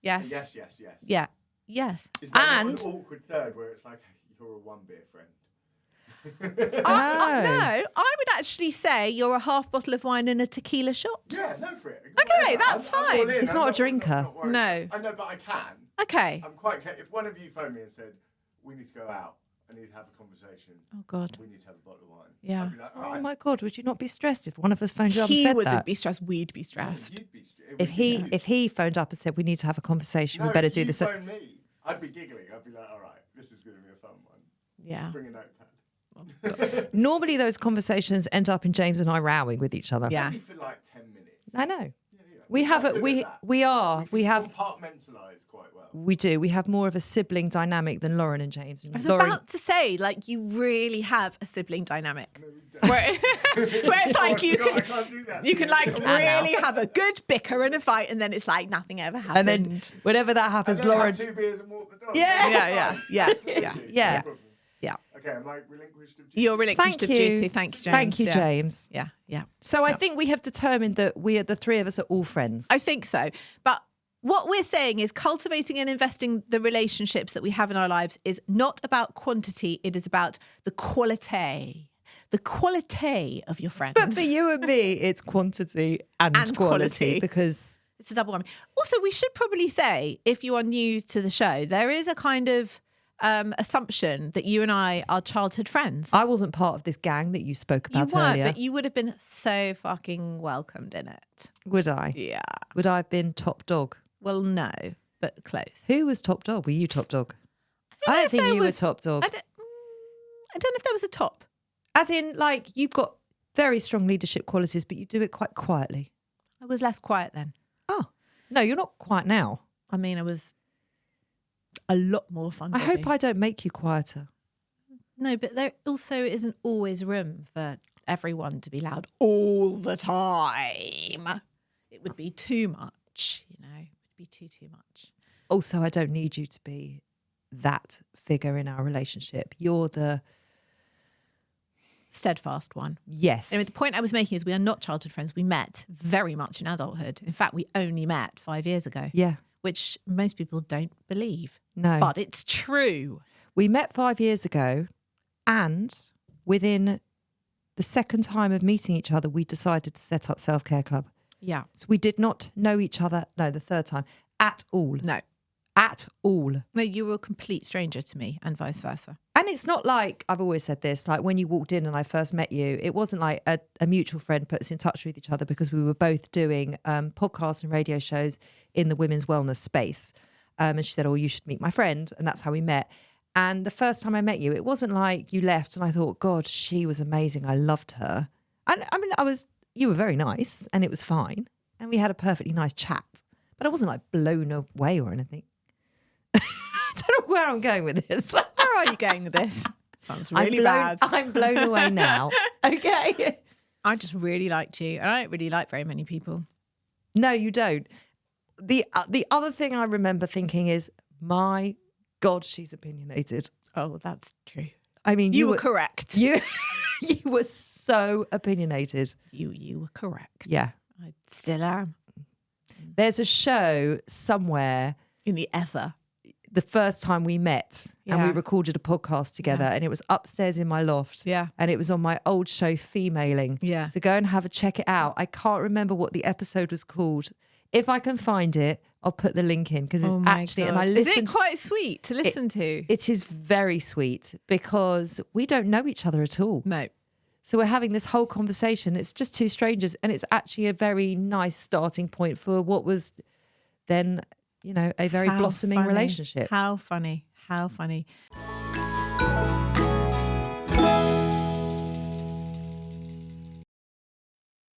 Yes. Yes. Yes. Yeah. Yes. Is there not And- an awkward third where it's like, you're a 1 beer friend? No, I would actually say you're a half bottle of wine and a tequila shot. Yeah, no for it. Okay, Whatever. that's I'm all fine. in. He's I'm not a drinker. I'm not worried. No. I know, but I can. Okay. I'm quite. If one of you phoned me and said, we need to go out, I need to have a conversation, Oh, God. we need to have a bottle of wine. Yeah. I'd be like, all Oh right. my God, would you not be stressed if one of us phoned you up and He said wouldn't that? be stressed. We'd be stressed. You'd be it would If be he you. phoned up and said we need to have a conversation, No, we better if do you this. phoned me, I'd be giggling. I'd be like, all right, this is going to be a fun one. Yeah. Bring a notepad. Normally, those conversations end up in James and I rowing with each other. Yeah. Maybe for like 10 minutes. I know. Yeah. We We're have quite it. good We at that. we are. We can have. compartmentalise quite well. We do. We have more of a sibling dynamic than Lauren and James. And I was Lauren, about to say, like, you really have a sibling dynamic. Where it's like you I can, can't do that. you can like now. really have a good bicker and a fight, and then it's like nothing ever happened. and then whenever that happens, And then Lauren. have 2 beers and walk the dog. Yeah. yeah. Absolutely. Yeah. No problem. Yeah. Okay, am I relinquished of duty? You're relinquished Thank of you. duty. Thank you, James. Thank you, Yeah. James. Yeah. So I think we have determined that the 3 of us are all friends. I think so. But what we're saying is cultivating and investing the relationships that we have in our lives is not about quantity. It is about the quality of your friends. But for you and me, it's quantity and, And quality, quality. because It's a double whammy. Also, we should probably say, if you are new to the show, there is a kind of assumption that you and I are childhood friends. I wasn't part of this gang that you spoke You about weren't, earlier. but you would have been so fucking welcomed in it. Would I? Yeah. Would I have been top dog? Well, no, but close. Who was top dog? Were you top dog? I know don't if think there you were was- top dog. I don't know if there was a top. As in, like, you've got very strong leadership qualities, but you do it quite quietly. I was less quiet then. Oh, no, you're not quiet now. I mean, I was a lot more fun. I hope I don't make you quieter. No, but there also isn't always room for everyone to be loud all the time. It would be too much, you know. It would be too much. Also, I don't need you to be that figure in our relationship. You're the Steadfast one. yes. Anyway, the point I was making is we are not childhood friends. We met very much in adulthood. In fact, we only met 5 years ago, Yeah. which most people don't believe. No. But it's true. We met 5 years ago, and within the second time of meeting each other, we decided to set up Self Care Club. Yeah. So we did not know each other, no, the third time, at all. No. At all. No, you were a complete stranger to me and vice versa. And it's not like, I've always said this, like when you walked in and I first met you, it wasn't like a mutual friend put us in touch with each other, because we were both doing podcasts and radio shows in the women's wellness space. And she said, oh, you should meet my friend. And that's how we met. And the first time I met you, it wasn't like you left and I thought, God, she was amazing. I loved her. And I mean, you were very nice and it was fine. And we had a perfectly nice chat. But I wasn't like blown away or anything. I don't know where I'm going with this. Where are you going with this? Sounds really bad. I'm blown away now. Okay. I just really liked you. And I don't really like very many people. No, you don't. The other thing I remember thinking is, my God, she's opinionated. Oh, that's true. I mean, You were correct. You were so opinionated. You were correct. Yeah. I still am. There's a show somewhere, In the ether. the first time we met, and we Yeah. recorded a podcast together, and it was upstairs in my loft. Yeah. And it was on my old show, Femaling. Yeah. So go and check it out. I can't remember what the episode was called. If I can find it, I'll put the link in, because it's Oh my actually, God. and I Is listened. it quite sweet to listen to? It is very sweet, because we don't know each other at all. No. So we're having this whole conversation. It's just two strangers, and it's actually a very nice starting point for what was then, you know, a very How blossoming funny. relationship. How funny. How funny.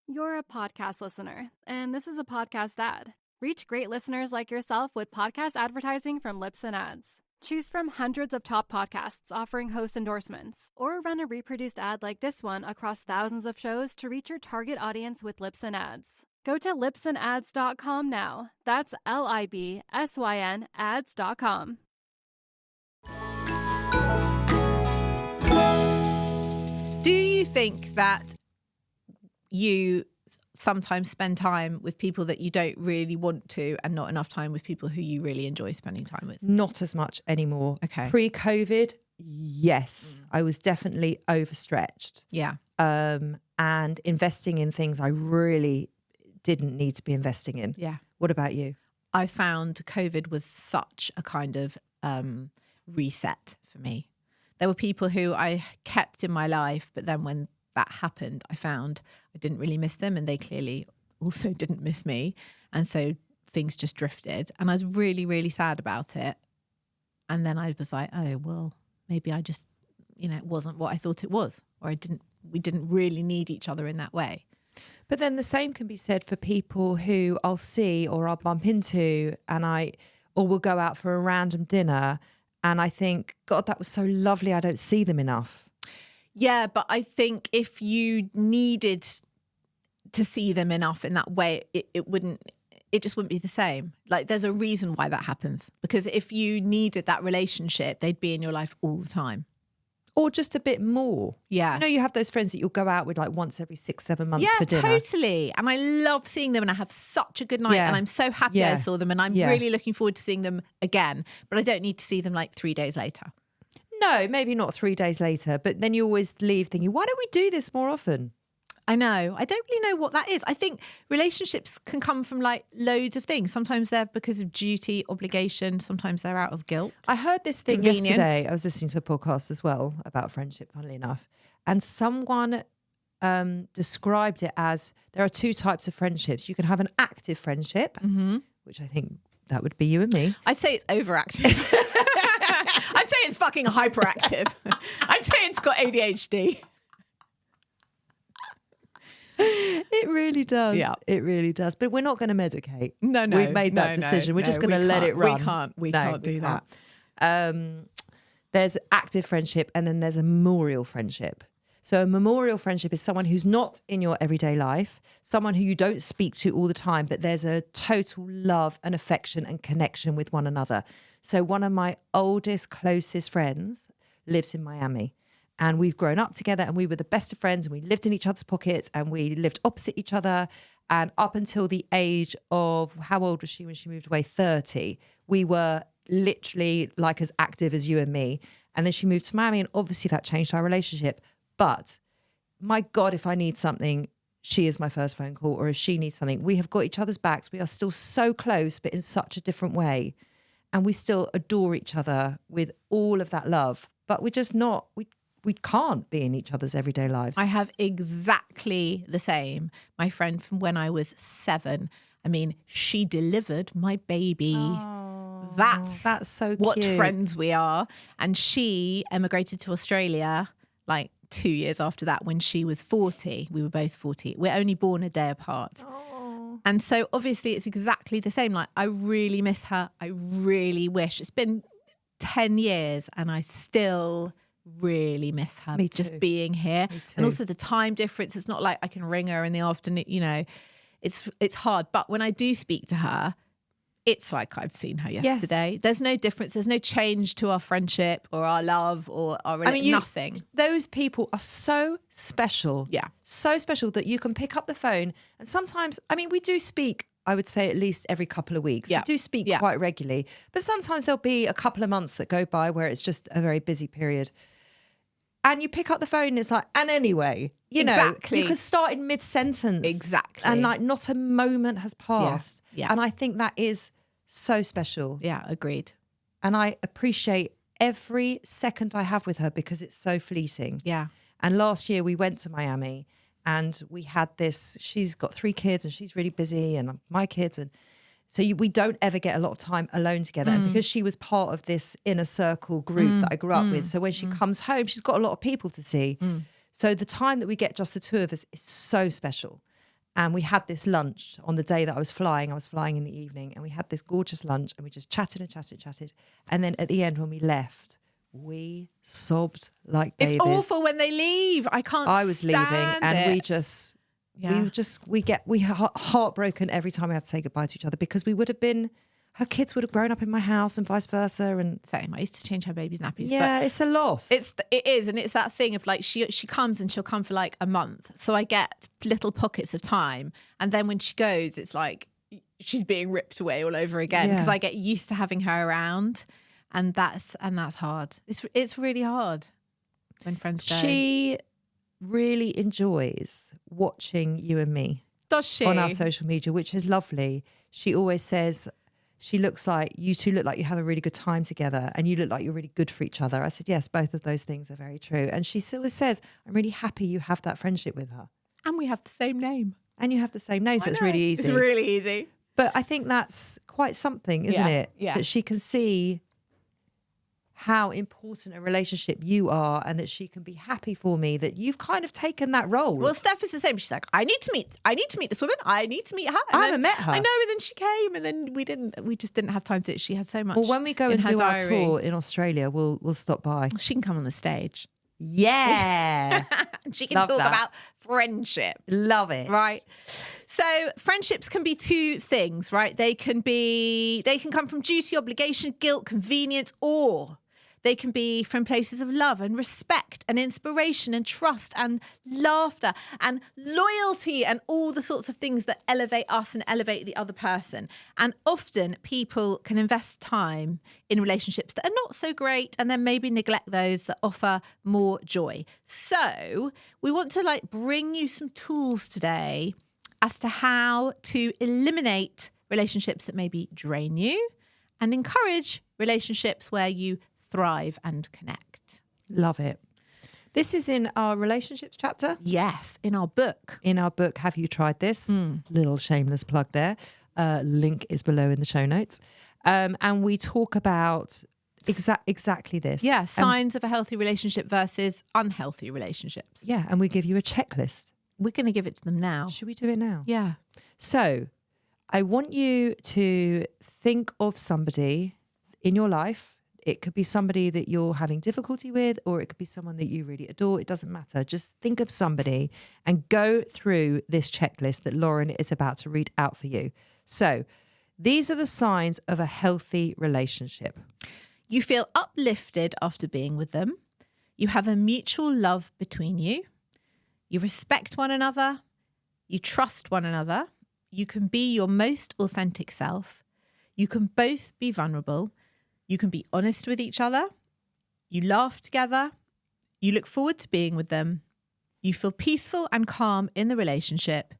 You're a podcast listener, and this is a podcast ad. Reach great listeners like yourself with podcast advertising from Lips and Ads. Choose from hundreds of top podcasts offering host endorsements, or run a reproduced ad like this one across thousands of shows to reach your target audience with Lips and Ads. Go to lipsandads.com now. That's LIBSYN ads.com. Do you think that you sometimes spend time with people that you don't really want to and not enough time with people who you really enjoy spending time with? Not as much anymore. Okay. Pre-COVID, yes, I was definitely overstretched. Yeah. And investing in things I really didn't need to be investing in. Yeah. What about you? I found COVID was such a kind of reset for me. There were people who I kept in my life, but then when that happened, I found I didn't really miss them, and they clearly also didn't miss me. And so things just drifted, and I was really, really sad about it. And then I was like, oh, well, maybe I just, it wasn't what I thought it was, or we didn't really need each other in that way. But then the same can be said for people who I'll see or I'll bump into, or we'll go out for a random dinner, and I think, God, that was so lovely. I don't see them enough. Yeah, but I think if you needed to see them enough in that way, it just wouldn't be the same. Like, there's a reason why that happens, because if you needed that relationship, they'd be in your life all the time. Or just a bit more. Yeah. You have those friends that you'll go out with like once every 6-7 months for dinner. Yeah, totally. And I love seeing them, and I have such a good night, Yeah. and I'm so happy Yeah. I saw them, and I'm Yeah. really looking forward to seeing them again. But I don't need to see them like 3 days later. No, maybe not 3 days later, but then you always leave thinking, why don't we do this more often? I know. I don't really know what that is. I think relationships can come from like loads of things. Sometimes they're because of duty, obligation. Sometimes they're out of guilt. I heard this thing Convenience. yesterday. I was listening to a podcast as well about friendship, funnily enough. And someone described it as there are two types of friendships. You can have an active friendship, which I think that would be you and me. I'd say it's overactive. I'd say it's fucking hyperactive. I'd say it's got ADHD. It really does. Yeah. It really does. But we're not going to medicate. No. We've made that decision. We're just going to let it run. We can't do that. There's active friendship, and then there's a memorial friendship. So a memorial friendship is someone who's not in your everyday life, someone who you don't speak to all the time, but there's a total love and affection and connection with one another. So one of my oldest, closest friends lives in Miami. And we've grown up together, and we were the best of friends, and we lived in each other's pockets, and we lived opposite each other. And up until the age of, how old was she when she moved away? 30. We were literally like as active as you and me. And then she moved to Miami, and obviously that changed our relationship. But my God, if I need something, she is my first phone call, or if she needs something, we have got each other's backs. We are still so close, but in such a different way. And we still adore each other with all of that love, but we're just not, we can't be in each other's everyday lives. I have exactly the same. My friend from when I was 7. I mean, she delivered my baby. Oh, That's so what cute. friends we are. And she emigrated to Australia like 2 years after that, when she was 40. We were both 40. We're only born a day apart. And so obviously it's exactly the same. Like, I really miss her. I really wish. It's been 10 years and I still really miss her. Me too. Just being here. Me too. And also the time difference. It's not like I can ring her in the afternoon, it's hard. But when I do speak to her, it's like I've seen her yesterday. There's no difference. There's no change to our friendship or our love or our nothing. Those people are so special. Yeah. So special that you can pick up the phone. And sometimes, we do speak, I would say at least every couple of weeks. Yeah. We do speak quite regularly. But sometimes there'll be a couple of months that go by where it's just a very busy period. And you pick up the phone and it's like, and anyway, Exactly. you could start in mid-sentence. Exactly. And like not a moment has passed. Yeah. And I think that is so special. Yeah, agreed. And I appreciate every second I have with her because it's so fleeting. Yeah. And last year we went to Miami and we had this, she's got 3 kids and she's really busy, and my kids. And so we don't ever get a lot of time alone together. And because she was part of this inner circle group that I grew up with, so when she comes home, she's got a lot of people to see. So the time that we get just the two of us is so special. And we had this lunch on the day that I was flying. I was flying in the evening, and we had this gorgeous lunch, and we just chatted. And then at the end, when we left, we sobbed like babies. It's awful when they leave. I can't I was leaving, stand and it. we just, Yeah. We get heartbroken every time we have to say goodbye to each other, because her kids would have grown up in my house and vice versa. And Same. I used to change her baby's nappies. yeah, but it's a loss. it is, and it's that thing of like she comes and she'll come for like a month, so I get little pockets of time, and then when she goes, it's like she's being ripped away all over again because I get used to having her around, and that's hard. It's really hard when friends go. She really enjoys watching you and me. Does she? On our social media, which is lovely. She always says you two look like you have a really good time together, and you look like you're really good for each other. I said, yes, both of those things are very true. And she always says, I'm really happy you have that friendship with her. And we have the same name. And you have the same name, so it's really easy. It's really easy. But I think that's quite something, isn't it? Yeah. That she can see how important a relationship you are, and that she can be happy for me that you've kind of taken that role. Well, Steph is the same. She's like, I need to meet this woman. I need to meet her. And I haven't met her. I know, and then she came, and then we just didn't have time to. She had so much. Well, when we go in and her do our diary. tour in Australia, we'll stop by. She can come on the stage. Yeah. And she can Love talk that. about friendship. Love it. Right. So friendships can be two things, right? They can come from duty, obligation, guilt, convenience, or they can be from places of love and respect and inspiration and trust and laughter and loyalty and all the sorts of things that elevate us and elevate the other person. And often people can invest time in relationships that are not so great and then maybe neglect those that offer more joy. So we want to bring you some tools today as to how to eliminate relationships that maybe drain you and encourage relationships where you thrive and connect. Love it. This is in our relationships chapter. Yes, in our book. In our book, Have You Tried This? Little shameless plug there. Link is below in the show notes. And we talk about exactly this. Yeah, signs of a healthy relationship versus unhealthy relationships. Yeah, and we give you a checklist. We're going to give it to them now. Should we do it now? Yeah. So I want you to think of somebody in your life. It could be somebody that you're having difficulty with, or it could be someone that you really adore. It doesn't matter. Just think of somebody and go through this checklist that Lauren is about to read out for you. So these are the signs of a healthy relationship. You feel uplifted after being with them. You have a mutual love between you. You respect one another. You trust one another. You can be your most authentic self. You can both be vulnerable. You can be honest with each other. You laugh together. You look forward to being with them. You feel peaceful and calm in the relationship.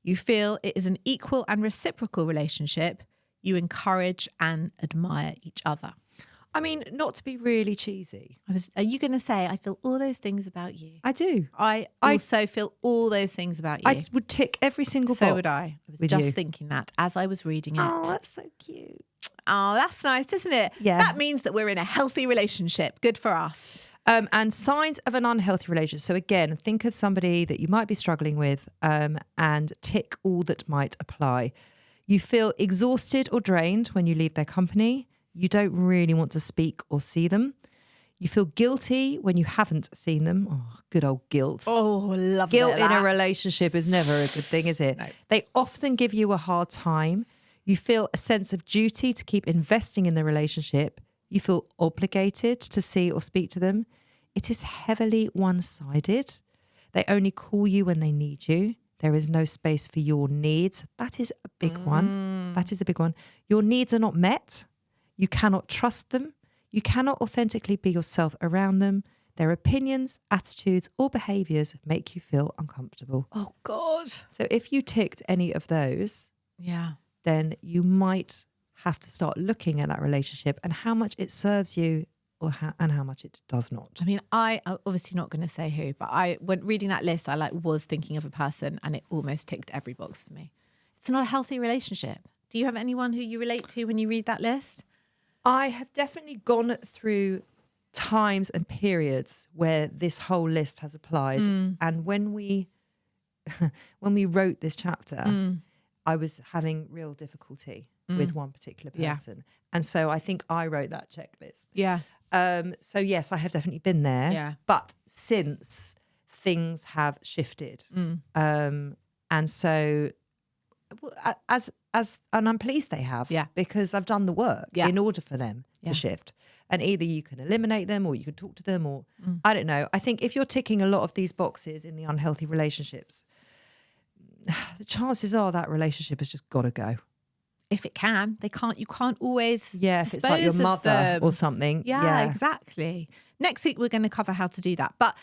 You feel it is an equal and reciprocal relationship. You encourage and admire each other. I mean, not to be really cheesy. Are you going to say, I feel all those things about you? I do. I also feel all those things about you. I would tick every single box. So would I. I was with just you. thinking that as I was reading it. Oh, that's so cute. Oh, that's nice, isn't it? Yeah. That means that we're in a healthy relationship. Good for us. And signs of an unhealthy relationship. So again, think of somebody that you might be struggling with, and tick all that might apply. You feel exhausted or drained when you leave their company. You don't really want to speak or see them. You feel guilty when you haven't seen them. Oh, good old guilt. Oh, love Guilt it. in a relationship is never a good thing, is it? No. They often give you a hard time. You feel a sense of duty to keep investing in the relationship. You feel obligated to see or speak to them. It is heavily one-sided. They only call you when they need you. There is no space for your needs. That is a big one. That is a big one. Your needs are not met. You cannot trust them. You cannot authentically be yourself around them. Their opinions, attitudes, or behaviours make you feel uncomfortable. Oh, God. So if you ticked any of those, Yeah. then you might have to start looking at that relationship and how much it serves you and how much it does not. I mean, I'm obviously not going to say who, but when reading that list, I was thinking of a person and it almost ticked every box for me. It's not a healthy relationship. Do you have anyone who you relate to when you read that list? I have definitely gone through times and periods where this whole list has applied. And when we wrote this chapter, I was having real difficulty with one particular person. And so I think I wrote that checklist. Yeah. So yes, I have definitely been there. Yeah. But since things have shifted, And so, and I'm pleased they have, because I've done the work in order for them to shift. And either you can eliminate them or you can talk to them, or I don't know. I think if you're ticking a lot of these boxes in the unhealthy relationships, the chances are that relationship has just got to go. If it can, you can't always if it's like your mother or something. Yeah, exactly. Next week, we're going to cover how to do that. But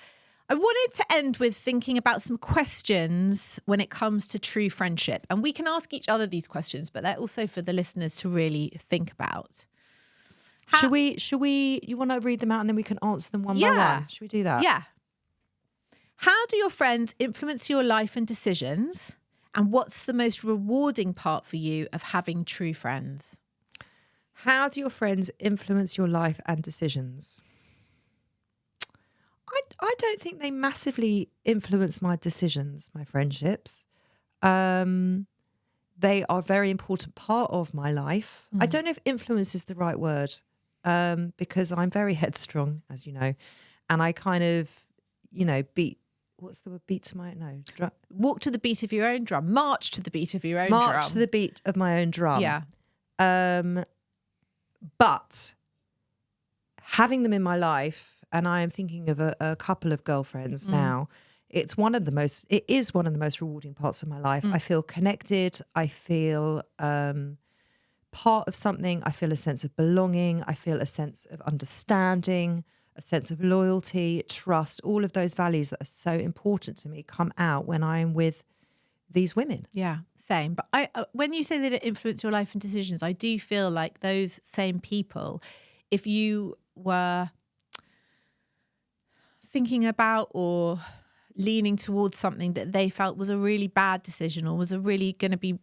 I wanted to end with thinking about some questions when it comes to true friendship. And we can ask each other these questions, but they're also for the listeners to really think about. Should we, you want to read them out and then we can answer them one by one? Should we do that? Yeah. How do your friends influence your life and decisions? And what's the most rewarding part for you of having true friends? How do your friends influence your life and decisions? I don't think they massively influence my decisions, my friendships. They are a very important part of my life. I don't know if influence is the right word, because I'm very headstrong, as you know, and I kind of, beat. What's the word? Beat to my Walk to the beat of your own drum. March to the beat of your own drum. March to the beat of my own drum. Yeah. But having them in my life, and I am thinking of a couple of girlfriends now. It is one of the most rewarding parts of my life. I feel connected. I feel part of something. I feel a sense of belonging. I feel a sense of understanding, a sense of loyalty, trust. All of those values that are so important to me come out when I am with these women. Yeah, same. But when you say that it influenced your life and decisions, I do feel like those same people, if you were thinking about or leaning towards something that they felt was a really bad decision or was a really going to be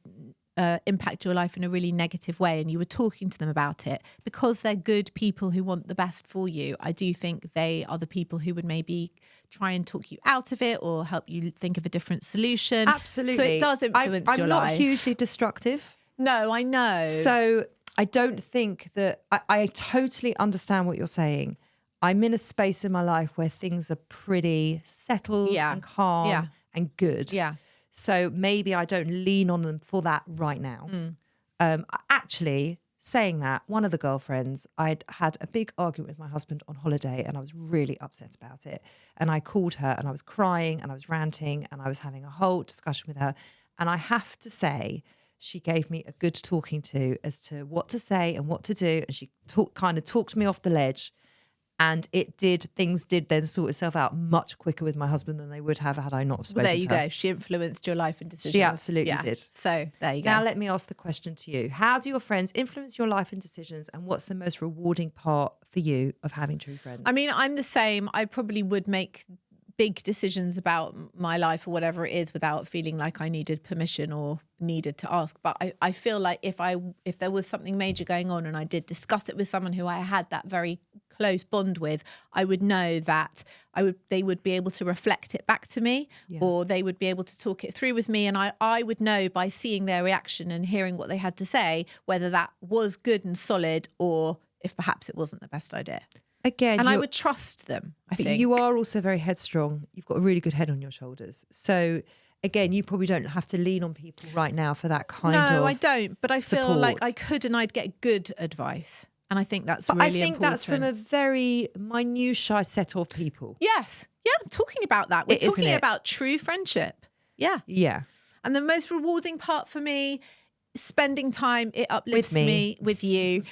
impact your life in a really negative way, and you were talking to them about it, because they're good people who want the best for you, I do think they are the people who would maybe try and talk you out of it or help you think of a different solution. Absolutely. So it does influence your life. I'm not hugely destructive. No, I know. So I don't think that... I totally understand what you're saying. I'm in a space in my life where things are pretty settled and calm and good. Yeah. So maybe I don't lean on them for that right now. Actually, saying that, one of the girlfriends, I'd had a big argument with my husband on holiday and I was really upset about it. And I called her and I was crying and I was ranting and I was having a whole discussion with her. And I have to say, she gave me a good talking to as to what to say and what to do. And she kind of talked me off the ledge. And things did then sort itself out much quicker with my husband than they would have had I not spoken to her. There you go. She influenced your life and decisions. She absolutely did. So there you go. Now let me ask the question to you. How do your friends influence your life and decisions? And what's the most rewarding part for you of having true friends? I mean, I'm the same. I probably would make big decisions about my life or whatever it is without feeling like I needed permission or needed to ask. But I feel like if there was something major going on and I did discuss it with someone who I had that very close bond with, I would know that they would be able to reflect it back to me, or they would be able to talk it through with me, and I would know by seeing their reaction and hearing what they had to say whether that was good and solid or if perhaps it wasn't the best idea. Again, and I would trust them. I think you are also very headstrong. You've got a really good head on your shoulders. So again, you probably don't have to lean on people right now for that kind of No, I don't. But I feel support. like I could, and I'd get good advice. And I think that's really important. I think that's from a very minutiae set of people. Yes. Yeah, I'm talking about that. We're talking isn't it? about true friendship. Yeah. Yeah. And the most rewarding part for me, spending time, it uplifts me with you.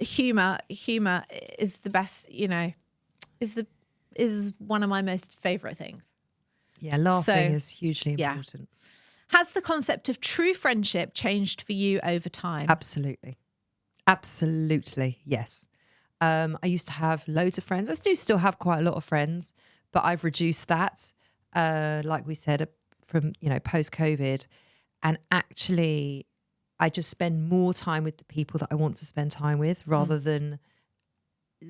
Humor is the best, is one of my most favourite things. Yeah, laughing is hugely important. Has the concept of true friendship changed for you over time? Absolutely, yes. I used to have loads of friends. I do still have quite a lot of friends, but I've reduced that, like we said, from, post-COVID. And actually, I just spend more time with the people that I want to spend time with rather than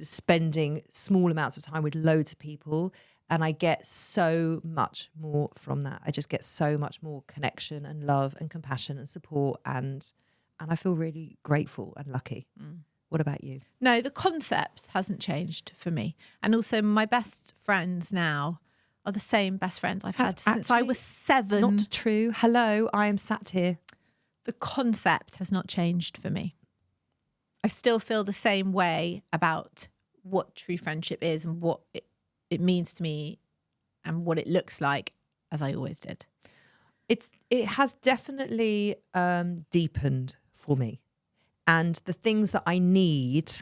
spending small amounts of time with loads of people. And I get so much more from that. I just get so much more connection and love and compassion and support. And I feel really grateful and lucky. What about you? No, the concept hasn't changed for me. And also my best friends now are the same best friends I've That's had since I actually was 7. Not true. Hello, I am sat here. The concept has not changed for me. I still feel the same way about what true friendship is and what it means to me and what it looks like as I always did. It has definitely deepened for me. And the things that I need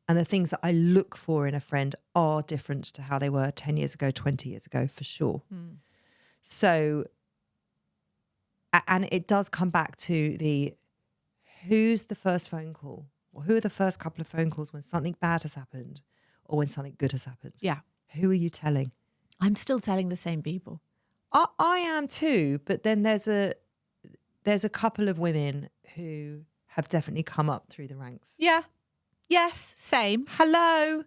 and the things that I look for in a friend are different to how they were 10 years ago, 20 years ago, for sure. So, and it does come back to who's the first phone call, or who are the first couple of phone calls when something bad has happened or when something good has happened? Yeah. Who are you telling? I'm still telling the same people. I am too, but then there's a couple of women who have definitely come up through the ranks. Yeah. Yes, same. Hello.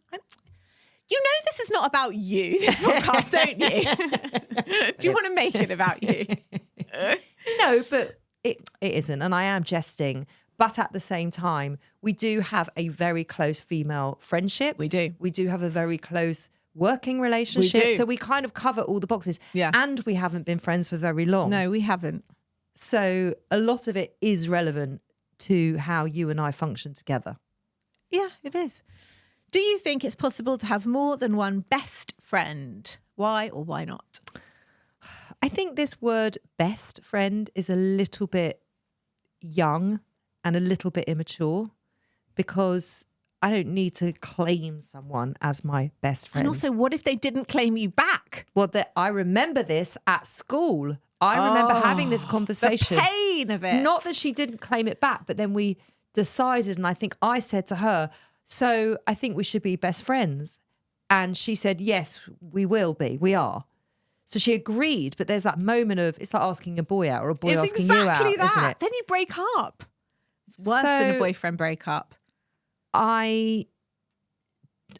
You know this is not about you, this podcast, don't you? Do you want to make it about you? No, but it isn't. And I am jesting. But at the same time, we do have a very close female friendship. We do. We do have a very close working relationship. We do. So we kind of cover all the boxes. Yeah. And we haven't been friends for very long. No, we haven't. So a lot of it is relevant to how you and I function together. Yeah, it is. Do you think it's possible to have more than one best friend? Why or why not? I think this word best friend is a little bit young and a little bit immature, because I don't need to claim someone as my best friend. And also, what if they didn't claim you back? Well, I remember this at school. I remember having this conversation. The pain of it. Not that she didn't claim it back, but then we decided, and I think I said to her, so I think we should be best friends. And she said, yes, we will be. We are. So she agreed, but there's that moment of, it's like asking a boy out or a boy It's asking you out, exactly that. isn't it? Then you break up. It's worse than a boyfriend breakup. I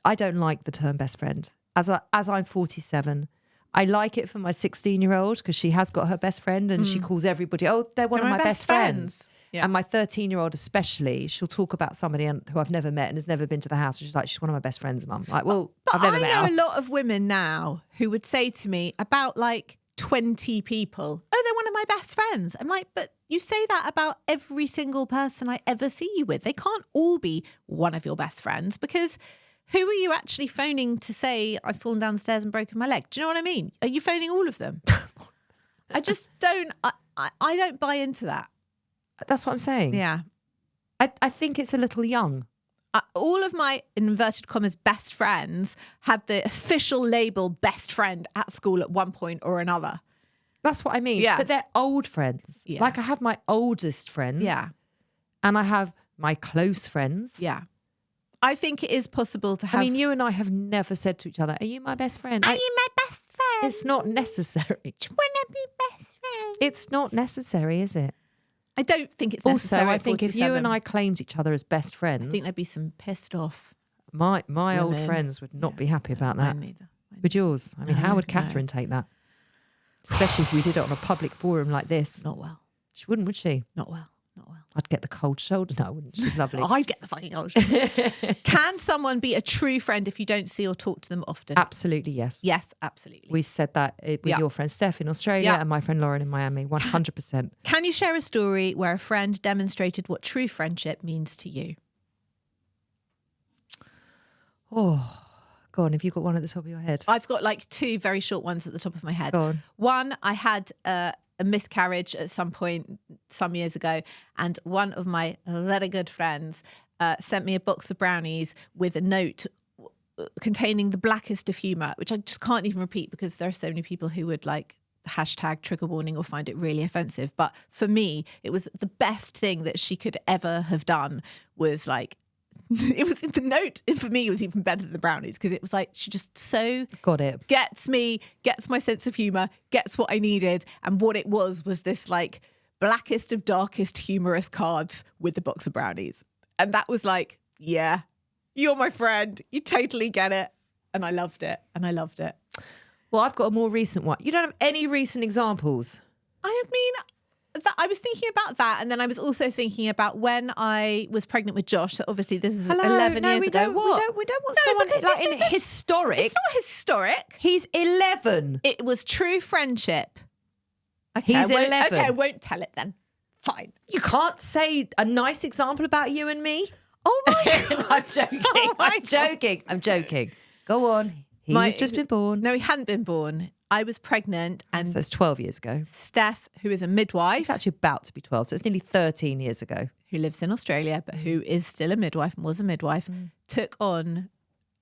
don't like the term best friend. As I'm 47, I like it for my 16-year-old because she has got her best friend and she calls everybody, oh, they're one of my best friends. Yeah. And my 13-year-old especially, she'll talk about somebody who I've never met and has never been to the house. She's like, she's one of my best friends, Mum. Like, well, But I've never met I her. know a lot of women now who would say to me about like 20 people, oh, they're one of my best friends. I'm like, but you say that about every single person I ever see you with. They can't all be one of your best friends, because who are you actually phoning to say I've fallen down the stairs and broken my leg? Do you know what I mean? Are you phoning all of them? I just don't, I don't buy into that. That's what I'm saying. Yeah. I think it's a little young. All of my, in inverted commas, best friends had the official label best friend at school at one point or another. That's what I mean. Yeah. But they're old friends. Yeah. Like I have my oldest friends. Yeah. And I have my close friends. Yeah. I think it is possible to have... I mean, you and I have never said to each other, are you my best friend? Are you my best friend? It's not necessary. Do you want to be best friend? It's not necessary, is it? I don't think it's Also, necessary. I at think if you 47. and I claimed each other as best friends, I think there'd be some pissed off my old women. friends would not be happy about that. Mine neither. Would yours? I mean, how would No. Catherine take that? Especially if we did it on a public forum like this. Not well. She wouldn't, would she? Not well. Not well. I'd get the cold shoulder. No, I wouldn't. She's lovely. I'd get the fucking old. Can someone be a true friend if you don't see or talk to them often? Absolutely, yes. Yes, absolutely. We said that with Yeah. your friend Steph in Australia Yeah. and my friend Lauren in Miami, 100%. Can you share a story where a friend demonstrated what true friendship means to you? Oh, go on. Have you got one at the top of your head? I've got like two very short ones at the top of my head. Go on. One, I had a miscarriage at some point some years ago, and one of my very good friends sent me a box of brownies with a note containing the blackest of humour, which I just can't even repeat because there are so many people who would like hashtag trigger warning or find it really offensive. But for me, it was the best thing that she could ever have done. Was like, it was the note for me was even better than the brownies, because it was like, she just so Got it. gets me, gets my sense of humour, gets what I needed. And what it was this like blackest of darkest humorous cards with the box of brownies. And that was like, yeah, you're my friend. You totally get it. And I loved it. And I loved it. Well, I've got a more recent one. You don't have any recent examples? I mean, I was thinking about that, and then I was also thinking about when I was pregnant with Josh. So obviously, this is 11 years ago. We don't want someone because like this in isn't- historic. It's not historic. He's 11. It was true friendship. Okay, He's I won't- 11. Okay, I won't tell it then. Fine. You can't say a nice example about you and me. Oh my God. I'm joking. Oh my I'm joking. Go on. He's just been born. No, he hadn't been born. I was pregnant, and So it's 12 years ago. Steph, who is a midwife, He's actually about to be 12, so it's nearly 13 years ago. who lives in Australia, but who is still a midwife and was a midwife, took on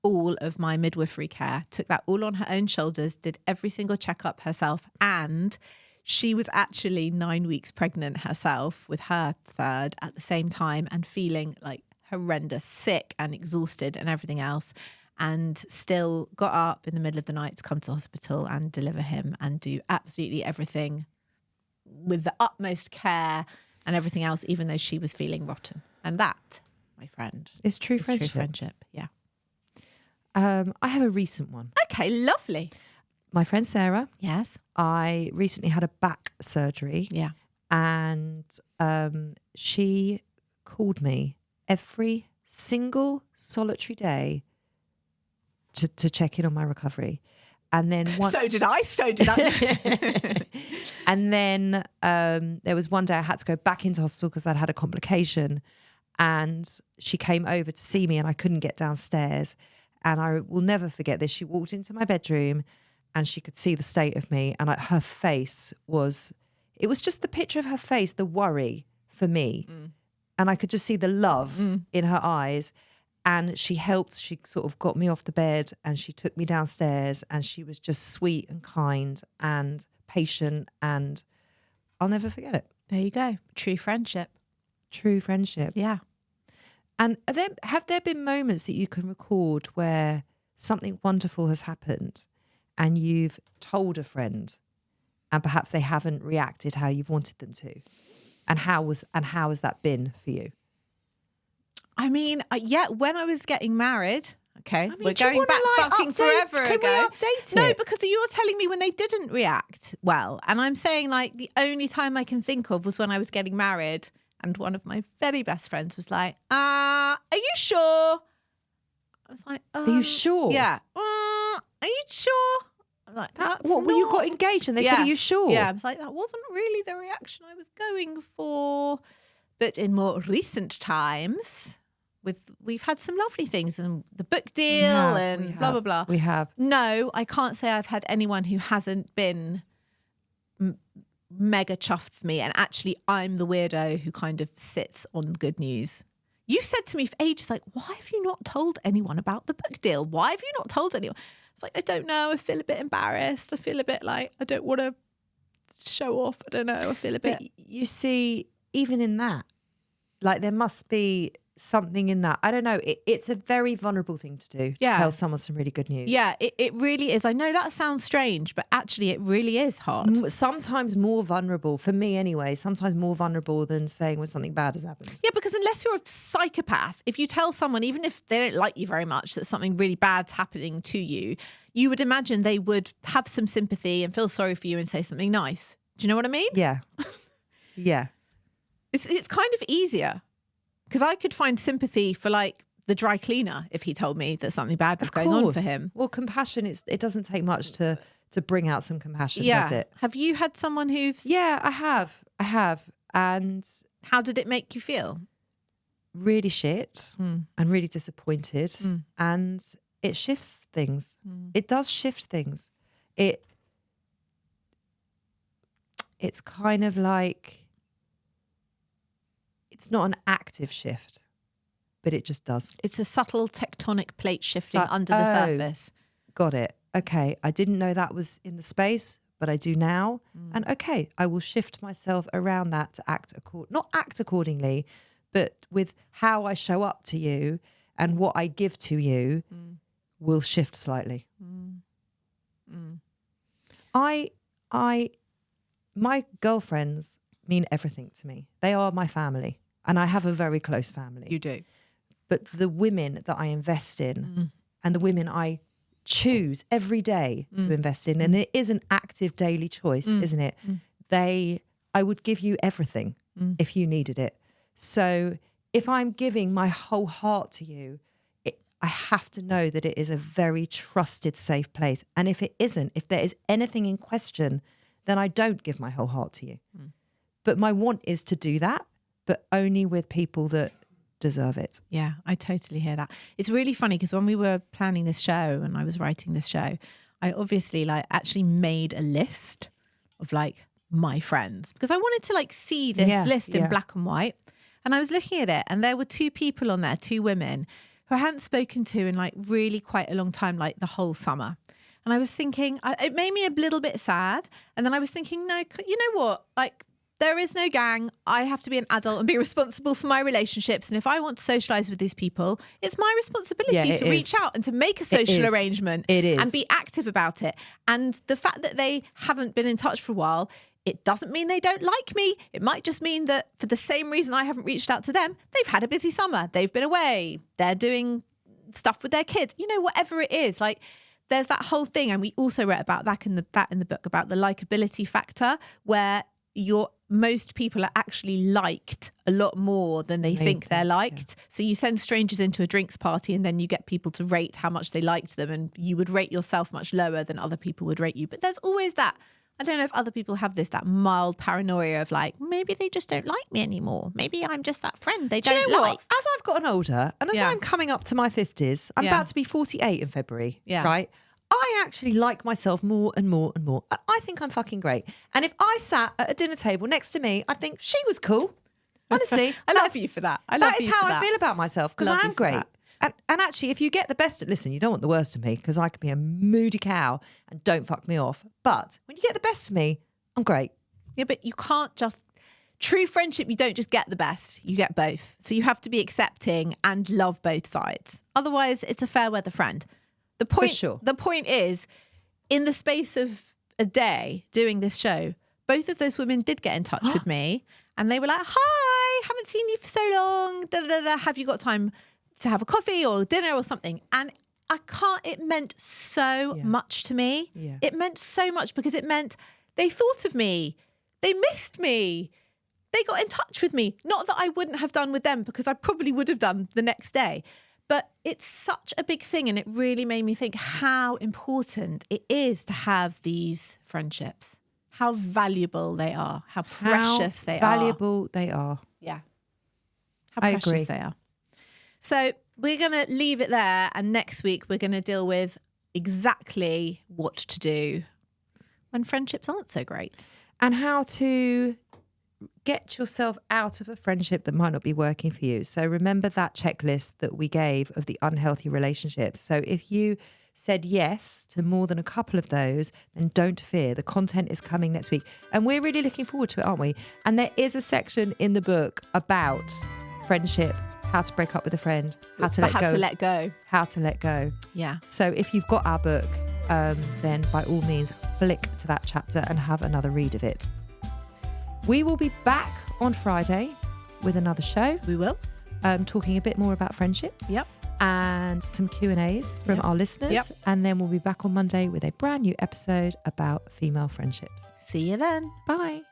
all of my midwifery care, took that all on her own shoulders, did every single checkup herself. And she was actually 9 weeks pregnant herself with her third at the same time and feeling like horrendous, sick and exhausted and everything else. And still got up in the middle of the night to come to the hospital and deliver him and do absolutely everything with the utmost care and everything else, even though she was feeling rotten. And that, my friend, It's true is friendship. true friendship. Yeah. I have a recent one. Okay, lovely. My friend Sarah, Yes. I recently had a back surgery. Yeah. And she called me every single solitary day to check in on my recovery. And then one, So did I. and then there was one day I had to go back into hospital because I'd had a complication, and she came over to see me and I couldn't get downstairs. And I will never forget this. She walked into my bedroom and she could see the state of me, and her face was, it was just the picture of her face, the worry for me. And I could just see the love in her eyes. And she sort of got me off the bed and she took me downstairs, and she was just sweet and kind and patient, and I'll never forget it. There you go. True friendship. True friendship. Yeah. And have there been moments that you can record where something wonderful has happened and you've told a friend and perhaps they haven't reacted how you've wanted them to? And how has that been for you? I mean, yeah, when I was getting married, okay, we're do you going wanna, back like, fucking update- forever can we ago. update No, it? because you're telling me when they didn't react well. And I'm saying, like, the only time I can think of was when I was getting married and one of my very best friends was like, are you sure? I was like, Are you sure? Yeah. Are you sure? I'm like, that's What, when you not- got engaged and they said, are you sure? Yeah, I was like, that wasn't really the reaction I was going for. But in more recent times, we've had some lovely things, and the book deal and blah, blah, blah. We have. No, I can't say I've had anyone who hasn't been mega chuffed for me. And actually, I'm the weirdo who kind of sits on good news. You said to me for ages, like, why have you not told anyone about the book deal? Why have you not told anyone? It's like, I don't know. I feel a bit embarrassed. I feel a bit like I don't want to show off. I don't know. I feel a bit. But you see, even in that, like there must be something in that. I don't know. It's a very vulnerable thing to do, to Yeah. tell someone some really good news. Yeah, it really is. I know that sounds strange, but actually it really is hard. Sometimes more vulnerable, for me anyway, sometimes more vulnerable than saying when something bad has happened. Yeah, because unless you're a psychopath, if you tell someone, even if they don't like you very much, that something really bad's happening to you, you would imagine they would have some sympathy and feel sorry for you and say something nice. Do you know what I mean? Yeah. Yeah. It's kind of easier because I could find sympathy for like the dry cleaner if he told me that something bad was Of going on for course. him. Well, compassion, it doesn't take much to bring out some compassion, does it? Have you had someone who's... Yeah, I have. And How did it make you feel? really shit and really disappointed. And it shifts things. It does shift things. It's kind of like, it's not an active shift, but it just does. It's a subtle tectonic plate shifting under the surface. Got it. Okay. I didn't know that was in the space, but I do now. And okay, I will shift myself around that to not act accordingly, but with how I show up to you and what I give to you will shift slightly. My girlfriends mean everything to me. They are my family, and I have a very close family. You do. But the women that I invest in and the women I choose every day to invest in, and it is an active daily choice, isn't it? They I would give you everything if you needed it. So if I'm giving my whole heart to you, I have to know that it is a very trusted, safe place. And if it isn't, if there is anything in question, then I don't give my whole heart to you. But my want is to do that, but only with people that deserve it. Yeah, I totally hear that. It's really funny because when we were planning this show and I was writing this show, I obviously actually made a list of my friends because I wanted to see this list in black and white. And I was looking at it and there were 2 people on there, 2 women who I hadn't spoken to in really quite a long time, the whole summer. And I was thinking, it made me a little bit sad. And then I was thinking, no, you know what? There is no gang. I have to be an adult and be responsible for my relationships. And if I want to socialise with these people, it's my responsibility to reach out and to make a social arrangement. It is. And be active about it. And the fact that they haven't been in touch for a while, it doesn't mean they don't like me. It might just mean that for the same reason I haven't reached out to them, they've had a busy summer. They've been away. They're doing stuff with their kids. Whatever it is. There's that whole thing. And we also read about that in the book about the likability factor, where most people are actually liked a lot more than they think they're liked. Yeah. So you send strangers into a drinks party and then you get people to rate how much they liked them, and you would rate yourself much lower than other people would rate you. But there's always that. I don't know if other people have that mild paranoia of maybe they just don't like me anymore. Maybe I'm just that friend they don't like. Do you know what? As I've gotten older and as I'm coming up to my 50s, I'm about to be 48 in February, right? I actually like myself more and more and more. I think I'm fucking great. And if I sat at a dinner table next to me, I'd think she was cool. Honestly. I love you for that. That is how I feel about myself, because I am great. And actually, if you get the best, listen, you don't want the worst of me, because I can be a moody cow and don't fuck me off. But when you get the best of me, I'm great. Yeah, but you can't just... True friendship, you don't just get the best, you get both. So you have to be accepting and love both sides. Otherwise, it's a fair weather friend. The point is, in the space of a day doing this show, both of those women did get in touch with me, and they were like, "Hi, haven't seen you for so long. Da, da, da, have you got time to have a coffee or dinner or something?" And it meant so much to me. Yeah. It meant so much because it meant they thought of me. They missed me. They got in touch with me. Not that I wouldn't have done with them, because I probably would have done the next day. But it's such a big thing, and it really made me think how important it is to have these friendships, how valuable they are, how precious they are. Valuable they are. Yeah. How precious they are. So we're going to leave it there, and next week we're going to deal with exactly what to do when friendships aren't so great. And how to get yourself out of a friendship that might not be working for you. So remember that checklist that we gave of the unhealthy relationships. So if you said yes to more than a couple of those, then don't fear. The content is coming next week. And we're really looking forward to it, aren't we? And there is a section in the book about friendship, how to break up with a friend, how to let go. Yeah. So if you've got our book, then by all means, flick to that chapter and have another read of it. We will be back on Friday with another show. We will. Talking a bit more about friendship. Yep. And some Q&As from our listeners. Yep. And then we'll be back on Monday with a brand new episode about female friendships. See you then. Bye.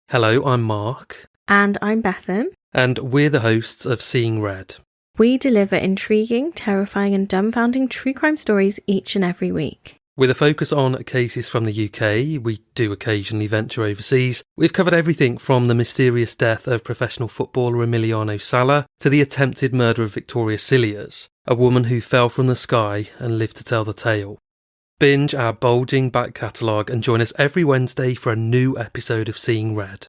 Hello, I'm Mark. And I'm Bethan. And we're the hosts of Seeing Red. We deliver intriguing, terrifying and dumbfounding true crime stories each and every week. With a focus on cases from the UK, we do occasionally venture overseas. We've covered everything from the mysterious death of professional footballer Emiliano Sala to the attempted murder of Victoria Cilliers, a woman who fell from the sky and lived to tell the tale. Binge our bulging back catalogue and join us every Wednesday for a new episode of Seeing Red.